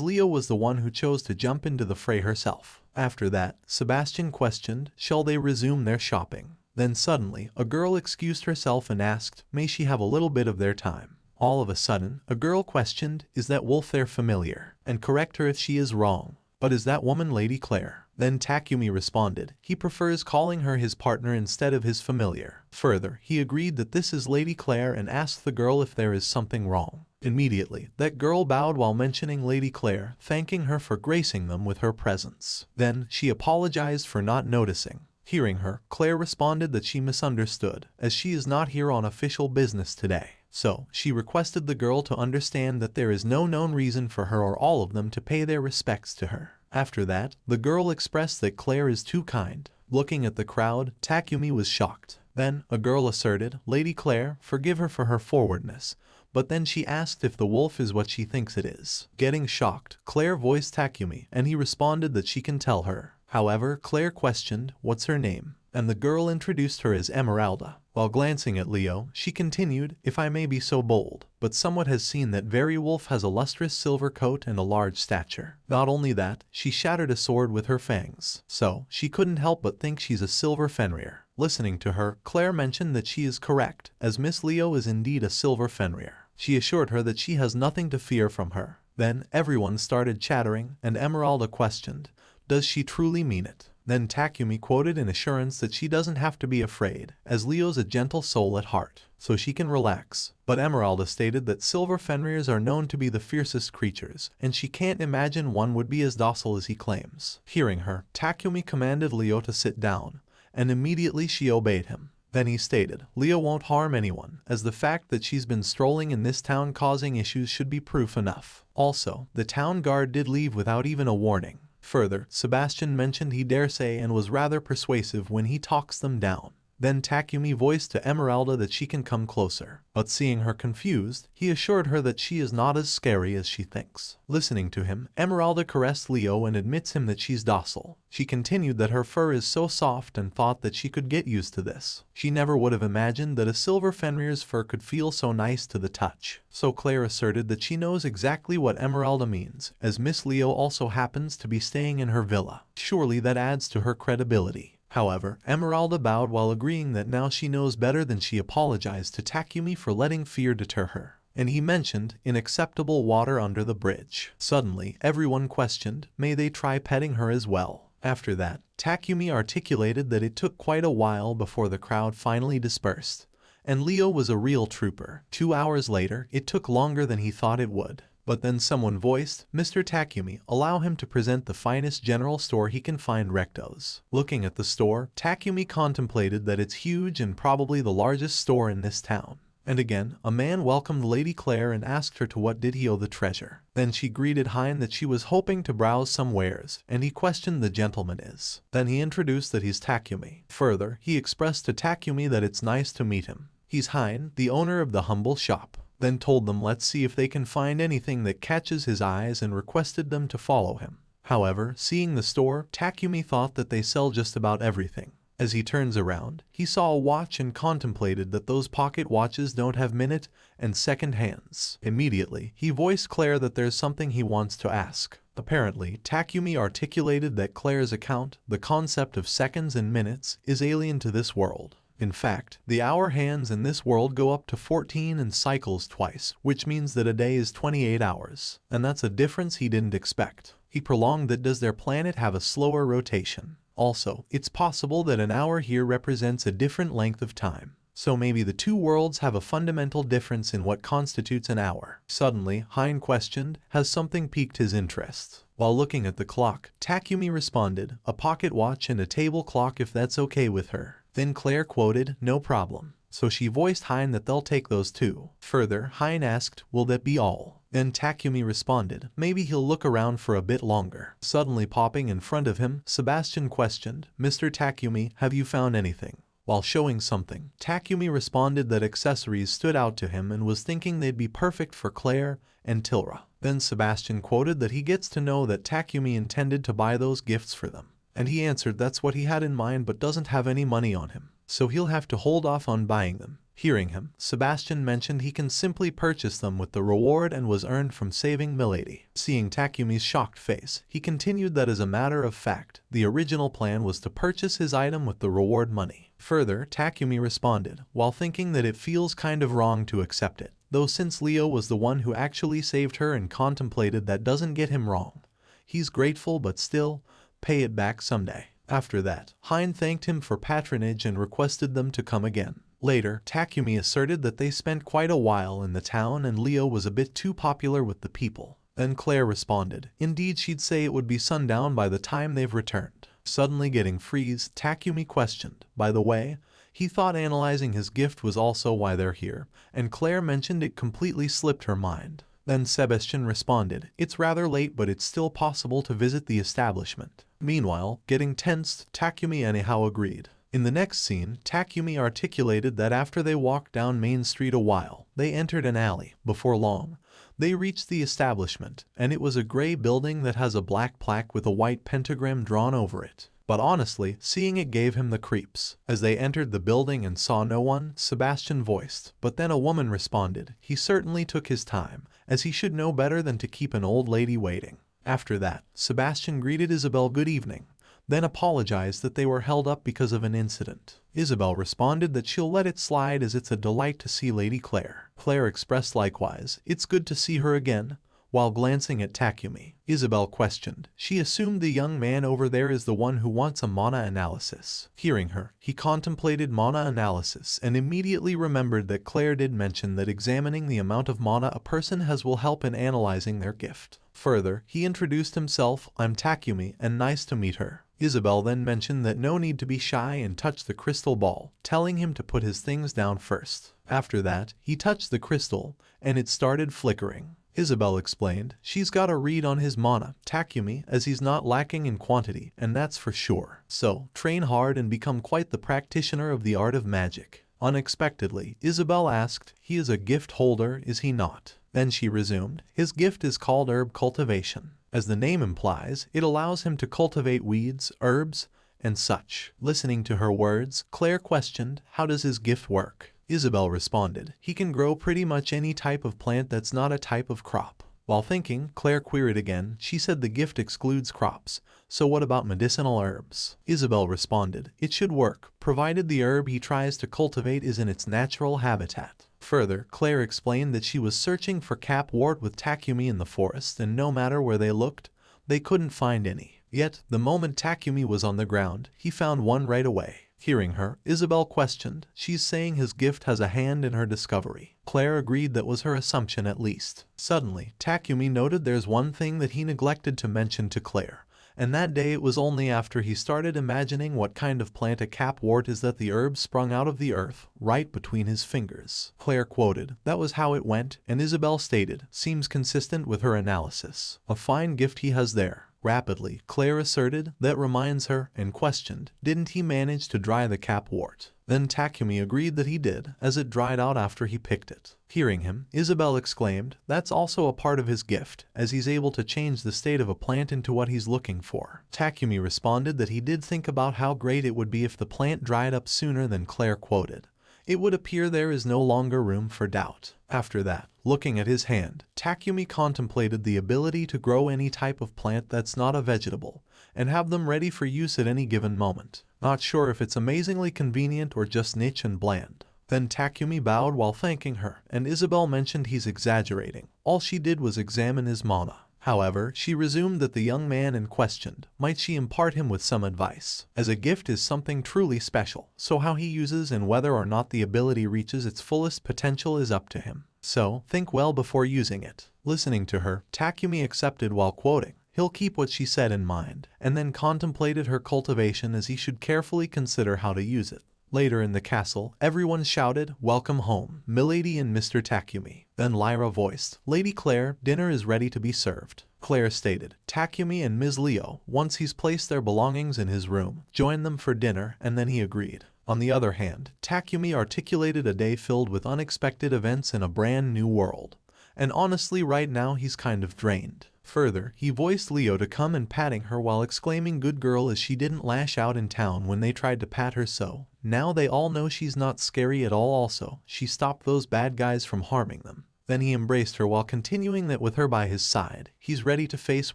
Leo was the one who chose to jump into the fray herself. After that, Sebastian questioned, shall they resume their shopping? Then suddenly, a girl excused herself and asked, may she have a little bit of their time? All of a sudden, a girl questioned, is that wolf their familiar? And correct her if she is wrong. But is that woman Lady Claire? Then Takumi responded, he prefers calling her his partner instead of his familiar. Further, he agreed that this is Lady Claire and asked the girl if there is something wrong. Immediately, that girl bowed while mentioning Lady Claire, thanking her for gracing them with her presence. Then, she apologized for not noticing. Hearing her, Claire responded that she misunderstood, as she is not here on official business today. So, she requested the girl to understand that there is no known reason for her or all of them to pay their respects to her. After that, the girl expressed that Claire is too kind. Looking at the crowd, Takumi was shocked. Then, a girl asserted, Lady Claire, forgive her for her forwardness. But then she asked if the wolf is what she thinks it is. Getting shocked, Claire voiced Takumi, and he responded that she can tell her. However, Claire questioned, what's her name? And the girl introduced her as Emeralda. While glancing at Leo, she continued, if I may be so bold, but somewhat has seen that very wolf has a lustrous silver coat and a large stature. Not only that, she shattered a sword with her fangs. So, she couldn't help but think she's a silver Fenrir. Listening to her, Claire mentioned that she is correct, as Miss Leo is indeed a silver Fenrir. She assured her that she has nothing to fear from her. Then, everyone started chattering, and Emeralda questioned, does she truly mean it? Then Takumi quoted an assurance that she doesn't have to be afraid, as Leo's a gentle soul at heart, so she can relax. But Emeralda stated that silver Fenrirs are known to be the fiercest creatures, and she can't imagine one would be as docile as he claims. Hearing her, Takumi commanded Leo to sit down, and immediately she obeyed him. Then he stated, Leo won't harm anyone, as the fact that she's been strolling in this town causing issues should be proof enough. Also, the town guard did leave without even a warning. Further, Sebastian mentioned he dare say and was rather persuasive when he talks them down. Then Takumi voiced to Emeralda that she can come closer, but seeing her confused, he assured her that she is not as scary as she thinks. Listening to him, Emeralda caressed Leo and admits him that she's docile. She continued that her fur is so soft and thought that she could get used to this. She never would have imagined that a silver Fenrir's fur could feel so nice to the touch. So Claire asserted that she knows exactly what Emeralda means, as Miss Leo also happens to be staying in her villa. Surely that adds to her credibility. However, Emeralda bowed while agreeing that now she knows better. Than she apologized to Takumi for letting fear deter her. And he mentioned unacceptable water under the bridge. Suddenly, everyone questioned, may they try petting her as well? After that, Takumi articulated that it took quite a while before the crowd finally dispersed. And Leo was a real trooper. 2 hours later, it took longer than he thought it would. But then someone voiced, Mr. Takumi, allow him to present the finest general store he can find rectos. Looking at the store, Takumi contemplated that it's huge and probably the largest store in this town. And again, a man welcomed Lady Claire and asked her to what did he owe the treasure. Then she greeted Hein that she was hoping to browse some wares, and he questioned the gentleman is. Then he introduced that he's Takumi. Further, he expressed to Takumi that it's nice to meet him. He's Hein, the owner of the humble shop. Then told them let's see if they can find anything that catches his eyes and requested them to follow him. However, seeing the store, Takumi thought that they sell just about everything. As he turns around, he saw a watch and contemplated that those pocket watches don't have minute and second hands. Immediately, he voiced Claire that there's something he wants to ask. Apparently, Takumi articulated that Claire's account, the concept of seconds and minutes, is alien to this world. In fact, the hour hands in this world go up to 14 and cycles twice, which means that a day is 28 hours. And that's a difference he didn't expect. He prolonged that does their planet have a slower rotation? Also, it's possible that an hour here represents a different length of time. So maybe the two worlds have a fundamental difference in what constitutes an hour. Suddenly, Hein questioned, has something piqued his interest? While looking at the clock, Takumi responded, a pocket watch and a table clock if that's okay with her. Then Claire quoted, no problem. So she voiced Hein that they'll take those too. Further, Hein asked, will that be all? Then Takumi responded, maybe he'll look around for a bit longer. Suddenly popping in front of him, Sebastian questioned, Mr. Takumi, have you found anything? While showing something, Takumi responded that accessories stood out to him and was thinking they'd be perfect for Claire and Tilra. Then Sebastian quoted that he gets to know that Takumi intended to buy those gifts for them. And he answered that's what he had in mind but doesn't have any money on him, so he'll have to hold off on buying them. Hearing him, Sebastian mentioned he can simply purchase them with the reward and was earned from saving Milady. Seeing Takumi's shocked face, he continued that as a matter of fact, the original plan was to purchase his item with the reward money. Further, Takumi responded, while thinking that it feels kind of wrong to accept it, though since Leo was the one who actually saved her and contemplated that doesn't get him wrong. He's grateful but still, pay it back someday. After that, Hein thanked him for patronage and requested them to come again. Later, Takumi asserted that they spent quite a while in the town and Leo was a bit too popular with the people. Then Claire responded, indeed she'd say it would be sundown by the time they've returned. Suddenly getting freeze, Takumi questioned, by the way, he thought analyzing his gift was also why they're here, and Claire mentioned it completely slipped her mind. Then Sebastian responded, it's rather late but it's still possible to visit the establishment. Meanwhile, getting tensed, Takumi anyhow agreed. In the next scene, Takumi articulated that after they walked down Main Street a while, they entered an alley. Before long, they reached the establishment, and it was a gray building that has a black plaque with a white pentagram drawn over it. But honestly, seeing it gave him the creeps. As they entered the building and saw no one, Sebastian voiced, but then a woman responded, he certainly took his time, as he should know better than to keep an old lady waiting. After that, Sebastian greeted Isabel good evening, then apologized that they were held up because of an incident. Isabel responded that she'll let it slide as it's a delight to see Lady Claire. Claire expressed likewise, it's good to see her again. While glancing at Takumi, Isabel questioned, she assumed the young man over there is the one who wants a mana analysis. Hearing her, he contemplated mana analysis and immediately remembered that Claire did mention that examining the amount of mana a person has will help in analyzing their gift. Further, he introduced himself, I'm Takumi and nice to meet her. Isabel then mentioned that no need to be shy and touched the crystal ball, telling him to put his things down first. After that, he touched the crystal, and it started flickering. Isabel explained. She's got a read on his mana, Takumi, as he's not lacking in quantity, and that's for sure. So, train hard and become quite the practitioner of the art of magic. Unexpectedly, Isabel asked, he is a gift holder, is he not? Then she resumed, his gift is called herb cultivation. As the name implies, it allows him to cultivate weeds, herbs, and such. Listening to her words, Claire questioned, how does his gift work? Isabel responded, he can grow pretty much any type of plant that's not a type of crop. While thinking, Claire queried again. She said the gift excludes crops. So what about medicinal herbs? Isabel responded, it should work, provided the herb he tries to cultivate is in its natural habitat. Further, Claire explained that she was searching for capwort with Takumi in the forest, and no matter where they looked, they couldn't find any. Yet, the moment Takumi was on the ground, he found one right away. Hearing her, Isabel questioned, she's saying his gift has a hand in her discovery. Claire agreed that was her assumption at least. Suddenly, Takumi noted there's one thing that he neglected to mention to Claire. And that day it was only after he started imagining what kind of plant a capwort is that the herb sprung out of the earth, right between his fingers. Claire quoted, that was how it went, and Isabel stated, seems consistent with her analysis. A fine gift he has there. Rapidly, Claire asserted, that reminds her, and questioned, didn't he manage to dry the capwort? Then Takumi agreed that he did, as it dried out after he picked it. Hearing him, Isabel exclaimed, that's also a part of his gift, as he's able to change the state of a plant into what he's looking for. Takumi responded that he did think about how great it would be if the plant dried up sooner than Claire quoted. It would appear there is no longer room for doubt. After that, looking at his hand, Takumi contemplated the ability to grow any type of plant that's not a vegetable, and have them ready for use at any given moment. Not sure if it's amazingly convenient or just niche and bland. Then Takumi bowed while thanking her, and Isabel mentioned he's exaggerating. All she did was examine his mana. However, she resumed that the young man and questioned, might she impart him with some advice, as a gift is something truly special, so how he uses and whether or not the ability reaches its fullest potential is up to him. So, think well before using it. Listening to her, Takumi accepted while quoting, he'll keep what she said in mind, and then contemplated her cultivation as he should carefully consider how to use it. Later in the castle, everyone shouted, welcome home, Milady and Mr. Takumi. Then Lyra voiced, Lady Claire, dinner is ready to be served. Claire stated, Takumi and Ms. Leo, once he's placed their belongings in his room, join them for dinner, and then he agreed. On the other hand, Takumi articulated a day filled with unexpected events in a brand new world. And honestly right now he's kind of drained. Further, he voiced Leo to come and patting her while exclaiming good girl as she didn't lash out in town when they tried to pat her so. Now they all know she's not scary at all also, she stopped those bad guys from harming them. Then he embraced her while continuing that with her by his side, he's ready to face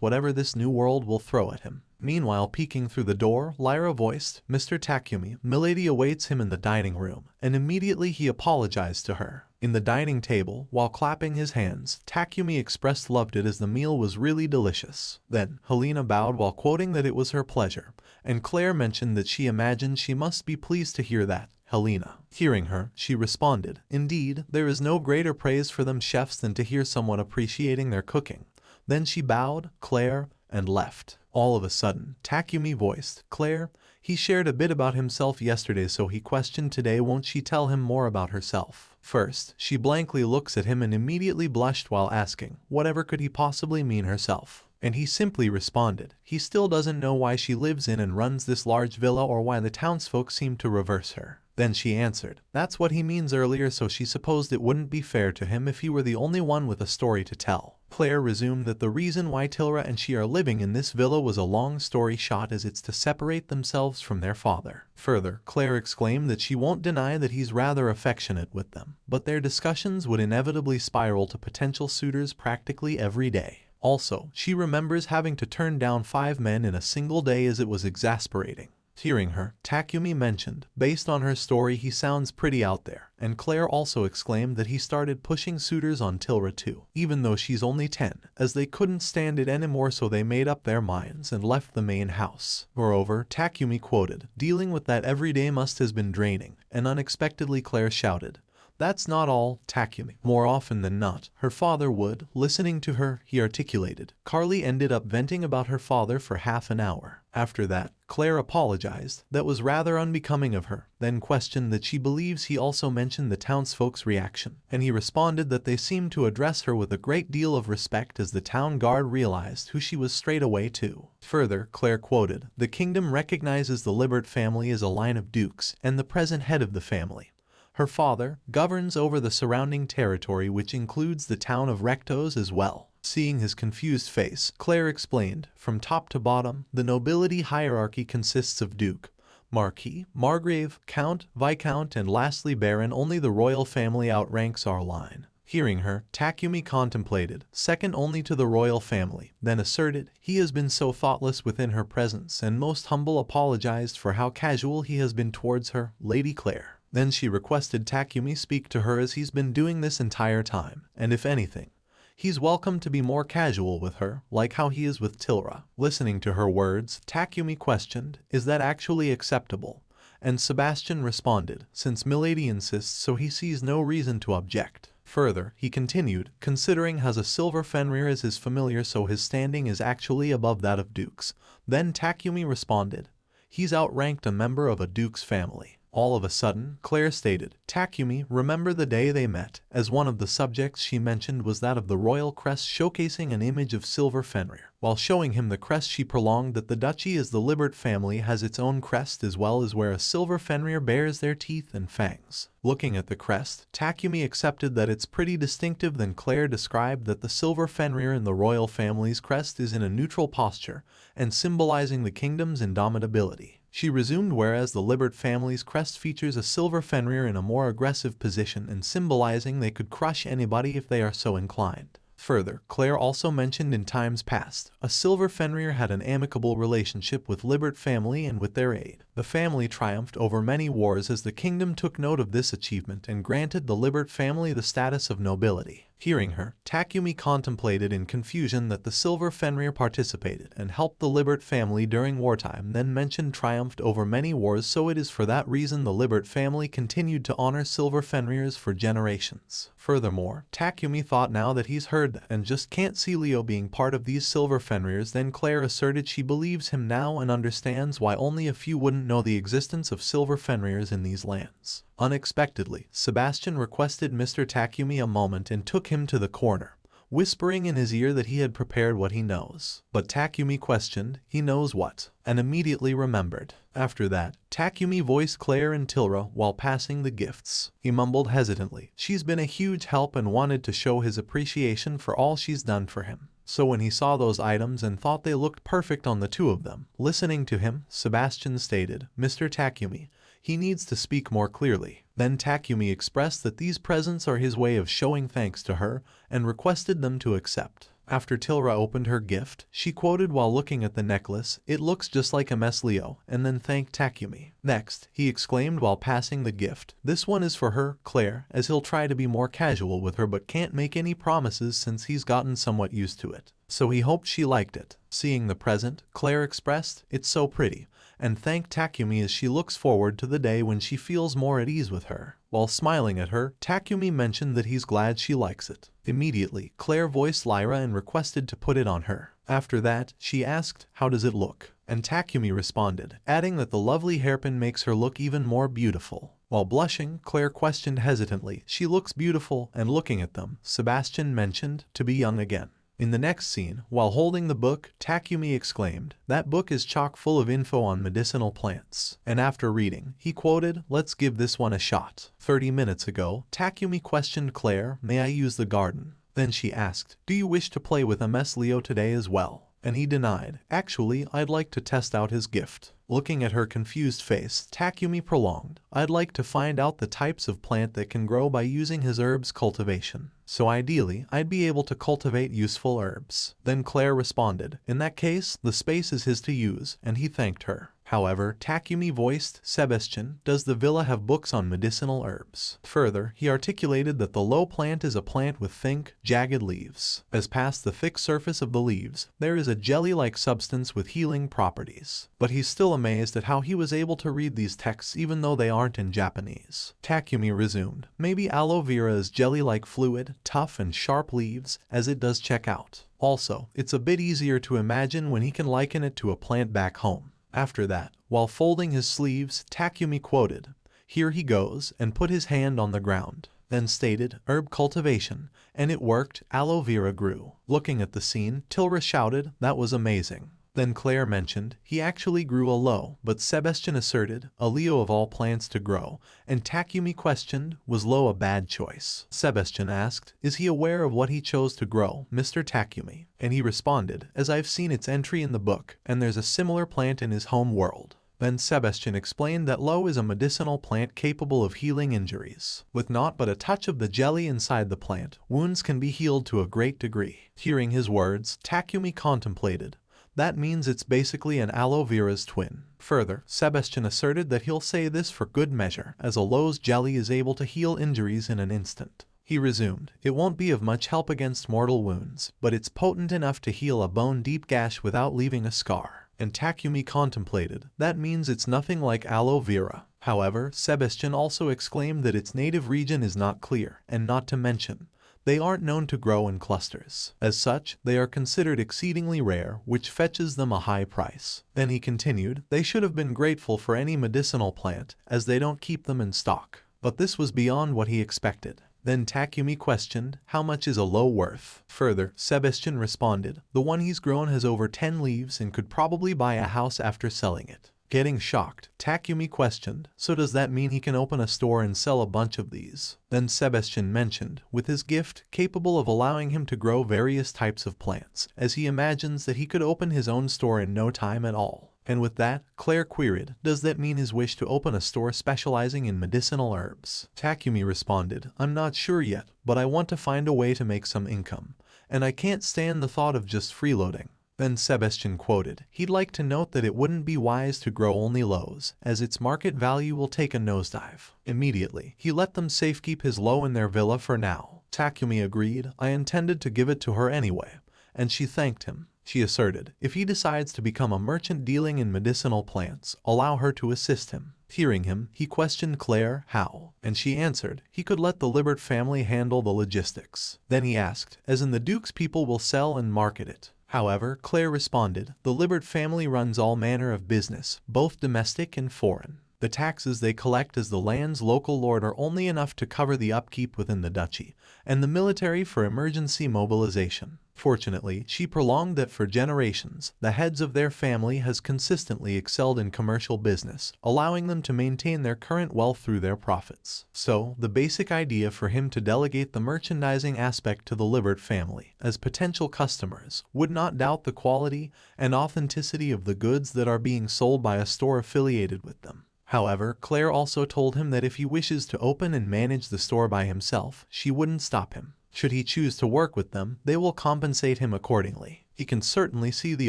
whatever this new world will throw at him. Meanwhile, peeking through the door, Lyra voiced, Mr. Takumi, Milady awaits him in the dining room, and immediately he apologized to her. In the dining table, while clapping his hands, Takumi expressed loved it as the meal was really delicious. Then, Helena bowed while quoting that it was her pleasure, and Claire mentioned that she imagined she must be pleased to hear that. Helena. Hearing her, she responded, indeed, there is no greater praise for them chefs than to hear someone appreciating their cooking. Then she bowed, Claire, and left. All of a sudden, Takumi voiced, Claire, he shared a bit about himself yesterday so he questioned today won't she tell him more about herself. First, she blankly looks at him and immediately blushed while asking, whatever could he possibly mean herself? And he simply responded, he still doesn't know why she lives in and runs this large villa or why the townsfolk seem to reverse her. Then she answered, that's what he means earlier so she supposed it wouldn't be fair to him if he were the only one with a story to tell. Claire resumed that the reason why Tilra and she are living in this villa was a long story short as it's to separate themselves from their father. Further, Claire exclaimed that she won't deny that he's rather affectionate with them, but their discussions would inevitably spiral to potential suitors practically every day. Also, she remembers having to turn down 5 men in a single day as it was exasperating. Hearing her, Takumi mentioned, based on her story he sounds pretty out there, and Claire also exclaimed that he started pushing suitors on Tilra too, even though she's only 10, as they couldn't stand it anymore so they made up their minds and left the main house. Moreover, Takumi quoted, dealing with that every day must has been draining, and unexpectedly Claire shouted, That's not all, Takumi. More often than not, her father would. Listening to her, he articulated. Carly ended up venting about her father for half an hour. After that, Claire apologized. That was rather unbecoming of her, then questioned that she believes he also mentioned the townsfolk's reaction, and he responded that they seemed to address her with a great deal of respect as the town guard realized who she was straight away too. Further, Claire quoted, "The kingdom recognizes the Libert family as a line of dukes and the present head of the family. Her father governs over the surrounding territory, which includes the town of Rectos as well." Seeing his confused face, Claire explained, "From top to bottom, the nobility hierarchy consists of duke, marquis, margrave, count, viscount, and lastly baron. Only the royal family outranks our line." Hearing her, Takumi contemplated, second only to the royal family, then asserted, "He has been so thoughtless within her presence and most humble apologized for how casual he has been towards her, Lady Claire." Then she requested Takumi speak to her as he's been doing this entire time, and if anything, he's welcome to be more casual with her, like how he is with Tilra. Listening to her words, Takumi questioned, "Is that actually acceptable?" And Sebastian responded, "Since Milady insists, so he sees no reason to object." Further, he continued, "Considering has a silver Fenrir as his familiar, so his standing is actually above that of dukes." Then Takumi responded, "He's outranked a member of a duke's family." All of a sudden, Claire stated, "Takumi, remember the day they met?" As one of the subjects she mentioned was that of the royal crest, showcasing an image of silver Fenrir. While showing him the crest, she prolonged that the duchy as the Libert family has its own crest as well, as where a silver Fenrir bears their teeth and fangs. Looking at the crest, Takumi accepted that it's pretty distinctive. Then Claire described that the silver Fenrir in the royal family's crest is in a neutral posture and symbolizing the kingdom's indomitability. She resumed, whereas the Libert family's crest features a silver Fenrir in a more aggressive position and symbolizing they could crush anybody if they are so inclined. Further, Claire also mentioned in times past, a silver Fenrir had an amicable relationship with Libert family, and with their aid, the family triumphed over many wars, as the kingdom took note of this achievement and granted the Libert family the status of nobility. Hearing her, Takumi contemplated in confusion that the silver Fenrir participated and helped the Libert family during wartime, then mentioned triumphed over many wars, so it is for that reason the Libert family continued to honor silver Fenrirs for generations. Furthermore, Takumi thought now that he's heard that and just can't see Leo being part of these silver Fenrirs. Then Claire asserted she believes him now and understands why only a few wouldn't know the existence of silver Fenrirs in these lands. Unexpectedly, Sebastian requested Mr. Takumi a moment and took him to the corner, whispering in his ear that he had prepared what he knows. But Takumi questioned, "He knows what?" and immediately remembered. After that, Takumi voiced Claire and Tilra while passing the gifts. He mumbled hesitantly, "She's been a huge help," and wanted to show his appreciation for all she's done for him. So when he saw those items and thought they looked perfect on the two of them, listening to him, Sebastian stated, "Mr. Takumi, he needs to speak more clearly." Then Takumi expressed that these presents are his way of showing thanks to her and requested them to accept. After Tilra opened her gift, she quoted while looking at the necklace, "It looks just like a mess, Leo," and then thanked Takumi. Next, he exclaimed while passing the gift, "This one is for her, Claire," as he'll try to be more casual with her but can't make any promises since he's gotten somewhat used to it. So he hoped she liked it. Seeing the present, Claire expressed, "It's so pretty," and thanked Takumi as she looks forward to the day when she feels more at ease with her. While smiling at her, Takumi mentioned that he's glad she likes it. Immediately, Claire voiced Lyra and requested to put it on her. After that, she asked, "How does it look?" And Takumi responded, adding that the lovely hairpin makes her look even more beautiful. While blushing, Claire questioned hesitantly, "She looks beautiful," and looking at them, Sebastian mentioned, "To be young again." In the next scene, while holding the book, Takumi exclaimed, "That book is chock full of info on medicinal plants." And after reading, he quoted, "Let's give this one a shot." 30 minutes ago, Takumi questioned Claire, "May I use the garden?" Then she asked, "Do you wish to play with MS Leo today as well?" And he denied, "Actually, I'd like to test out his gift." Looking at her confused face, Takumi prolonged, "I'd like to find out the types of plant that can grow by using his herbs cultivation. So ideally, I'd be able to cultivate useful herbs." Then Claire responded, "In that case, the space is his to use," and he thanked her. However, Takumi voiced, Sebastian, does the villa have books on medicinal herbs? Further, he articulated that the low plant is a plant with thick, jagged leaves. As past the thick surface of the leaves, there is a jelly-like substance with healing properties. But he's still amazed at how he was able to read these texts even though they aren't in Japanese. Takumi resumed, maybe aloe vera is jelly-like fluid, tough and sharp leaves, as it does check out. Also, it's a bit easier to imagine when he can liken it to a plant back home. After that, while folding his sleeves, Takumi quoted, "Here he goes," and put his hand on the ground. Then stated, herb cultivation, and it worked, aloe vera grew. Looking at the scene, Tilra shouted, that was amazing. Then Claire mentioned, he actually grew aloe, but Sebastian asserted, aloe of all plants to grow, and Takumi questioned, was aloe a bad choice? Sebastian asked, is he aware of what he chose to grow, Mr. Takumi? And he responded, as I've seen its entry in the book, and there's a similar plant in his home world. Then Sebastian explained that aloe is a medicinal plant capable of healing injuries. With not but a touch of the jelly inside the plant, wounds can be healed to a great degree. Hearing his words, Takumi contemplated, that means it's basically an aloe vera's twin. Further, Sebastian asserted that he'll say this for good measure, as aloe's jelly is able to heal injuries in an instant. He resumed, it won't be of much help against mortal wounds, but it's potent enough to heal a bone-deep gash without leaving a scar. And Takumi contemplated, that means it's nothing like aloe vera. However, Sebastian also exclaimed that its native region is not clear, and not to mention, they aren't known to grow in clusters. As such, they are considered exceedingly rare, which fetches them a high price. Then he continued, they should have been grateful for any medicinal plant, as they don't keep them in stock. But this was beyond what he expected. Then Takumi questioned, how much is aloe worth? Further, Sebastian responded, the one he's grown has over 10 leaves and could probably buy a house after selling it. Getting shocked, Takumi questioned, so does that mean he can open a store and sell a bunch of these? Then Sebastian mentioned, with his gift capable of allowing him to grow various types of plants, as he imagines that he could open his own store in no time at all. And with that, Claire queried, does that mean his wish to open a store specializing in medicinal herbs? Takumi responded, I'm not sure yet, but I want to find a way to make some income, and I can't stand the thought of just freeloading. Then Sebastian quoted, he'd like to note that it wouldn't be wise to grow only lows, as its market value will take a nosedive. Immediately, he let them safekeep his low in their villa for now. Takumi agreed, I intended to give it to her anyway, and she thanked him. She asserted, if he decides to become a merchant dealing in medicinal plants, allow her to assist him. Hearing him, he questioned Claire, how? And she answered, he could let the Libert family handle the logistics. Then he asked, as in the Duke's people will sell and market it. However, Claire responded, the Libert family runs all manner of business, both domestic and foreign. The taxes they collect as the land's local lord are only enough to cover the upkeep within the duchy, and the military for emergency mobilization. Fortunately, she prolonged that for generations, the heads of their family has consistently excelled in commercial business, allowing them to maintain their current wealth through their profits. So, the basic idea for him to delegate the merchandising aspect to the Libert family, as potential customers, would not doubt the quality and authenticity of the goods that are being sold by a store affiliated with them. However, Claire also told him that if he wishes to open and manage the store by himself, she wouldn't stop him. Should he choose to work with them, they will compensate him accordingly. He can certainly see the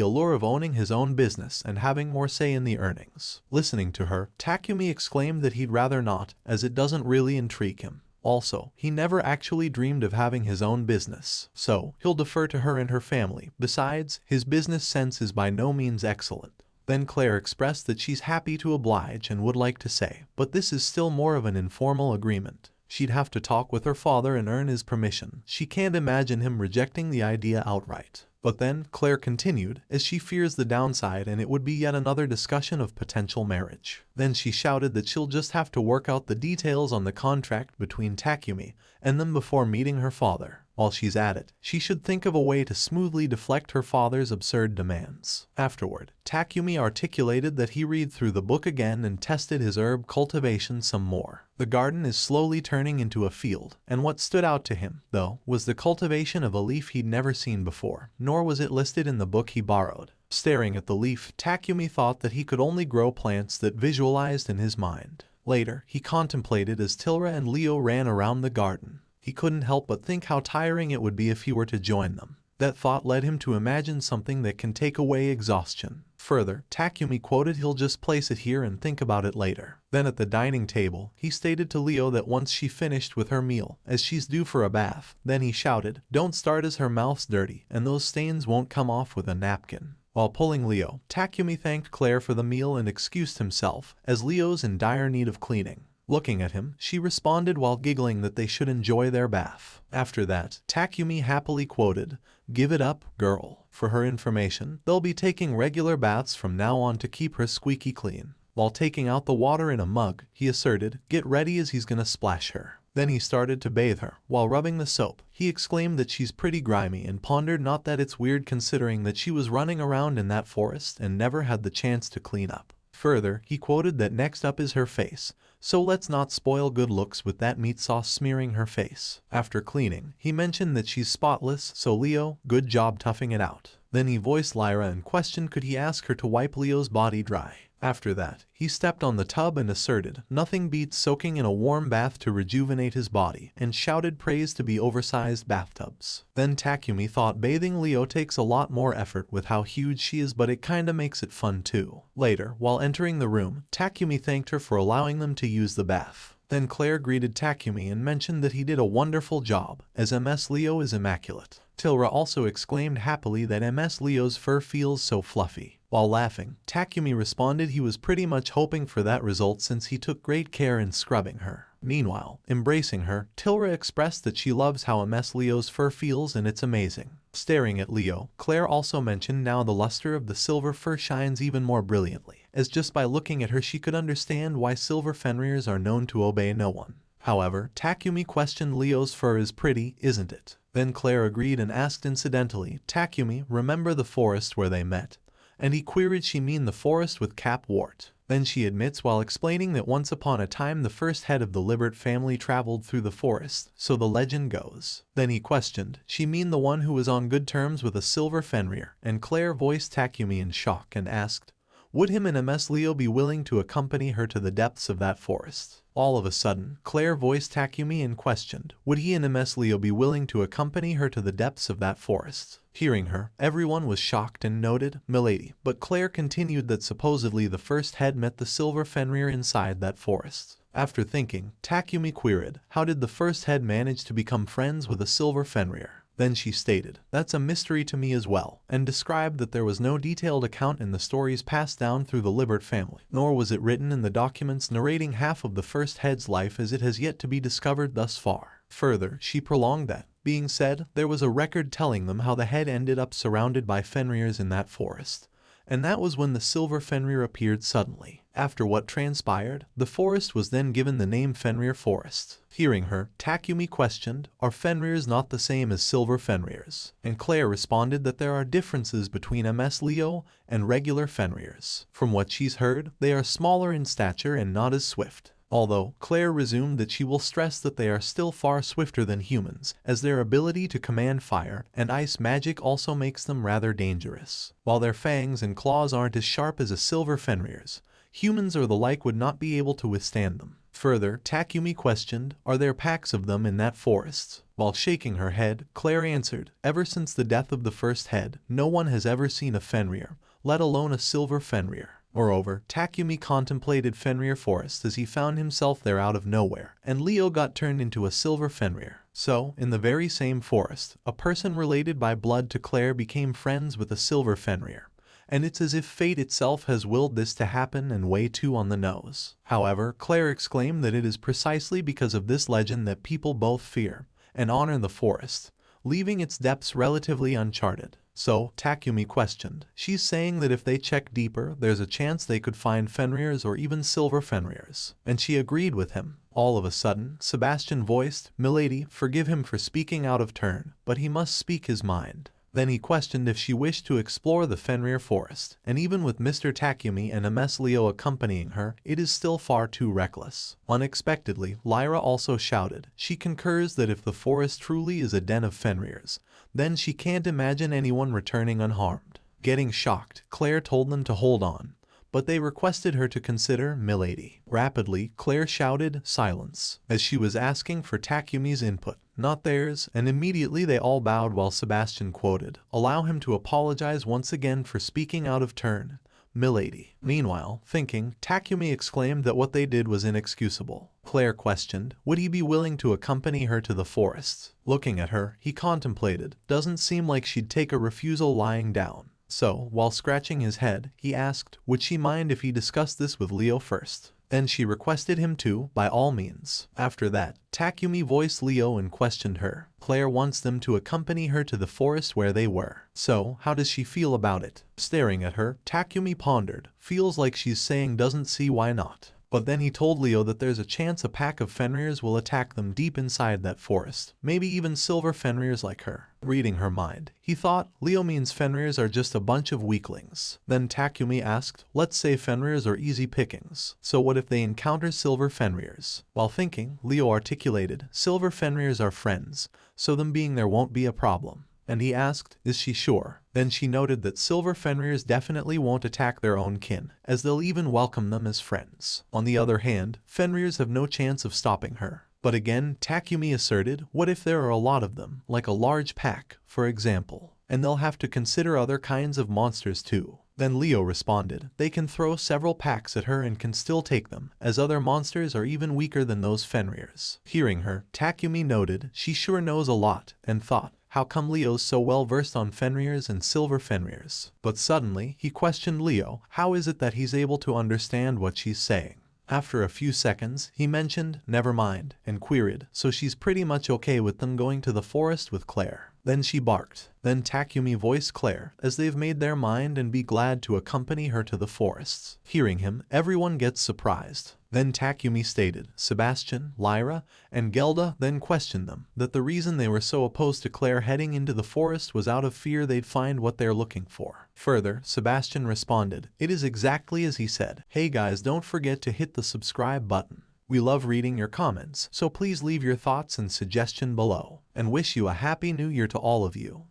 allure of owning his own business and having more say in the earnings. Listening to her, Takumi exclaimed that he'd rather not, as it doesn't really intrigue him. Also, he never actually dreamed of having his own business, so he'll defer to her and her family. Besides, his business sense is by no means excellent. Then Claire expressed that she's happy to oblige and would like to say, but this is still more of an informal agreement. She'd have to talk with her father and earn his permission. She can't imagine him rejecting the idea outright. But then, Claire continued, as she fears the downside and it would be yet another discussion of potential marriage. Then she shouted that she'll just have to work out the details on the contract between Takumi and them before meeting her father. While she's at it, she should think of a way to smoothly deflect her father's absurd demands. Afterward, Takumi articulated that he read through the book again and tested his herb cultivation some more. The garden is slowly turning into a field, and what stood out to him, though, was the cultivation of a leaf he'd never seen before, nor was it listed in the book he borrowed. Staring at the leaf, Takumi thought that he could only grow plants that visualized in his mind. Later, he contemplated as Tilra and Leo ran around the garden. He couldn't help but think how tiring it would be if he were to join them. That thought led him to imagine something that can take away exhaustion. Further, Takumi quoted he'll just place it here and think about it later. Then at the dining table, he stated to Leo that once she finished with her meal, as she's due for a bath, then he shouted, "Don't start as her mouth's dirty, and those stains won't come off with a napkin." While pulling Leo, Takumi thanked Claire for the meal and excused himself, as Leo's in dire need of cleaning. Looking at him, she responded while giggling that they should enjoy their bath. After that, Takumi happily quoted, "Give it up, girl." For her information, they'll be taking regular baths from now on to keep her squeaky clean. While taking out the water in a mug, he asserted, "Get ready as he's gonna splash her." Then he started to bathe her. While rubbing the soap, he exclaimed that she's pretty grimy and pondered not that it's weird considering that she was running around in that forest and never had the chance to clean up. Further, he quoted that next up is her face, so let's not spoil good looks with that meat sauce smearing her face. After cleaning, he mentioned that she's spotless, so Leo, good job toughing it out. Then he voiced Lyra and questioned could he ask her to wipe Leo's body dry. After that, he stepped on the tub and asserted nothing beats soaking in a warm bath to rejuvenate his body, and shouted praise to be oversized bathtubs. Then Takumi thought bathing Leo takes a lot more effort with how huge she is, but it kinda makes it fun too. Later, while entering the room, Takumi thanked her for allowing them to use the bath. Then Claire greeted Takumi and mentioned that he did a wonderful job, as MS Leo is immaculate. Tilra also exclaimed happily that MS Leo's fur feels so fluffy. While laughing, Takumi responded he was pretty much hoping for that result since he took great care in scrubbing her. Meanwhile, embracing her, Tilra expressed that she loves how MS Leo's fur feels and it's amazing. Staring at Leo, Claire also mentioned now the luster of the silver fur shines even more brilliantly, as just by looking at her she could understand why silver Fenriers are known to obey no one. However, Takumi questioned Leo's fur is pretty, isn't it? Then Claire agreed and asked incidentally, Takumi, remember the forest where they met? And he queried she mean the forest with Cap Wart. Then she admits while explaining that once upon a time the first head of the Libert family traveled through the forest, so the legend goes. Then he questioned, she mean the one who was on good terms with a silver Fenrir, and Claire voiced Takumi in shock and asked, would him and MS Leo be willing to accompany her to the depths of that forest? All of a sudden, Claire voiced Takumi and questioned, would he and MS Leo be willing to accompany her to the depths of that forest? Hearing her, everyone was shocked and noted, milady, but Claire continued that supposedly the first head met the silver Fenrir inside that forest. After thinking, Takumi queried, how did the first head manage to become friends with a silver Fenrir? Then she stated, that's a mystery to me as well, and described that there was no detailed account in the stories passed down through the Libert family, nor was it written in the documents narrating half of the first head's life as it has yet to be discovered thus far. Further, she prolonged that, being said, there was a record telling them how the head ended up surrounded by Fenrirs in that forest. And that was when the silver Fenrir appeared suddenly. After what transpired, the forest was then given the name Fenrir Forest. Hearing her, Takumi questioned, are Fenrirs not the same as silver Fenrirs? And Claire responded that there are differences between MS Leo and regular Fenrirs. From what she's heard, they are smaller in stature and not as swift. Although, Claire resumed that she will stress that they are still far swifter than humans, as their ability to command fire and ice magic also makes them rather dangerous. While their fangs and claws aren't as sharp as a silver Fenrir's, humans or the like would not be able to withstand them. Further, Takumi questioned, are there packs of them in that forest? While shaking her head, Claire answered, ever since the death of the first head, no one has ever seen a Fenrir, let alone a silver Fenrir. Moreover, Takumi contemplated Fenrir Forest as he found himself there out of nowhere, and Leo got turned into a silver Fenrir. So, in the very same forest, a person related by blood to Claire became friends with a silver Fenrir. And it's as if fate itself has willed this to happen and way too on the nose. However, Claire exclaimed that it is precisely because of this legend that people both fear and honor the forest, leaving its depths relatively uncharted. So, Takumi questioned, she's saying that if they check deeper, there's a chance they could find Fenrirs or even silver Fenrirs. And she agreed with him. All of a sudden, Sebastian voiced, milady, forgive him for speaking out of turn, but he must speak his mind. Then he questioned if she wished to explore the Fenrir forest, and even with Mr. Takumi and MS Leo accompanying her, it is still far too reckless. Unexpectedly, Lyra also shouted, she concurs that if the forest truly is a den of Fenrirs, then she can't imagine anyone returning unharmed. Getting shocked, Claire told them to hold on, but they requested her to consider milady. Rapidly, Claire shouted, silence, as she was asking for Takumi's input. not theirs, and immediately they all bowed while Sebastian quoted, "Allow him to apologize once again for speaking out of turn, milady." Meanwhile, thinking, Takumi exclaimed that what they did was inexcusable. Claire questioned, would he be willing to accompany her to the forests? Looking at her, he contemplated, doesn't seem like she'd take a refusal lying down. So, while scratching his head, he asked, would she mind if he discussed this with Leo first? Then she requested him to, by all means. After that, Takumi voiced Leo and questioned her. Claire wants them to accompany her to the forest where they were. So, how does she feel about it? Staring at her, Takumi pondered, feels like she's saying doesn't see why not. But then he told Leo that there's a chance a pack of Fenrirs will attack them deep inside that forest, maybe even silver Fenrirs like her. Reading her mind, he thought, Leo means Fenrirs are just a bunch of weaklings. Then Takumi asked, let's say Fenrirs are easy pickings, so what if they encounter silver Fenrirs? While thinking, Leo articulated, silver Fenrirs are friends, so them being there won't be a problem. And he asked, is she sure? Then she noted that silver Fenrirs definitely won't attack their own kin, as they'll even welcome them as friends. On the other hand, Fenrirs have no chance of stopping her. But again, Takumi asserted, what if there are a lot of them, like a large pack, for example, and they'll have to consider other kinds of monsters too. Then Leo responded, they can throw several packs at her and can still take them, as other monsters are even weaker than those Fenrirs. Hearing her, Takumi noted, she sure knows a lot, and thought, how come Leo's so well versed on Fenrirs and silver Fenrirs? But suddenly, he questioned Leo, how is it that he's able to understand what she's saying? After a few seconds, he mentioned, never mind, and queried, so she's pretty much okay with them going to the forest with Claire. Then she barked. Then Takumi voiced Claire, as they've made their mind and be glad to accompany her to the forests. Hearing him, everyone gets surprised. Then Takumi stated, Sebastian, Lyra, and Gelda then questioned them, that the reason they were so opposed to Claire heading into the forest was out of fear they'd find what they're looking for. Further, Sebastian responded, it is exactly as he said. Hey guys, don't forget to hit the subscribe button. We love reading your comments, so please leave your thoughts and suggestion below, and wish you a happy new year to all of you.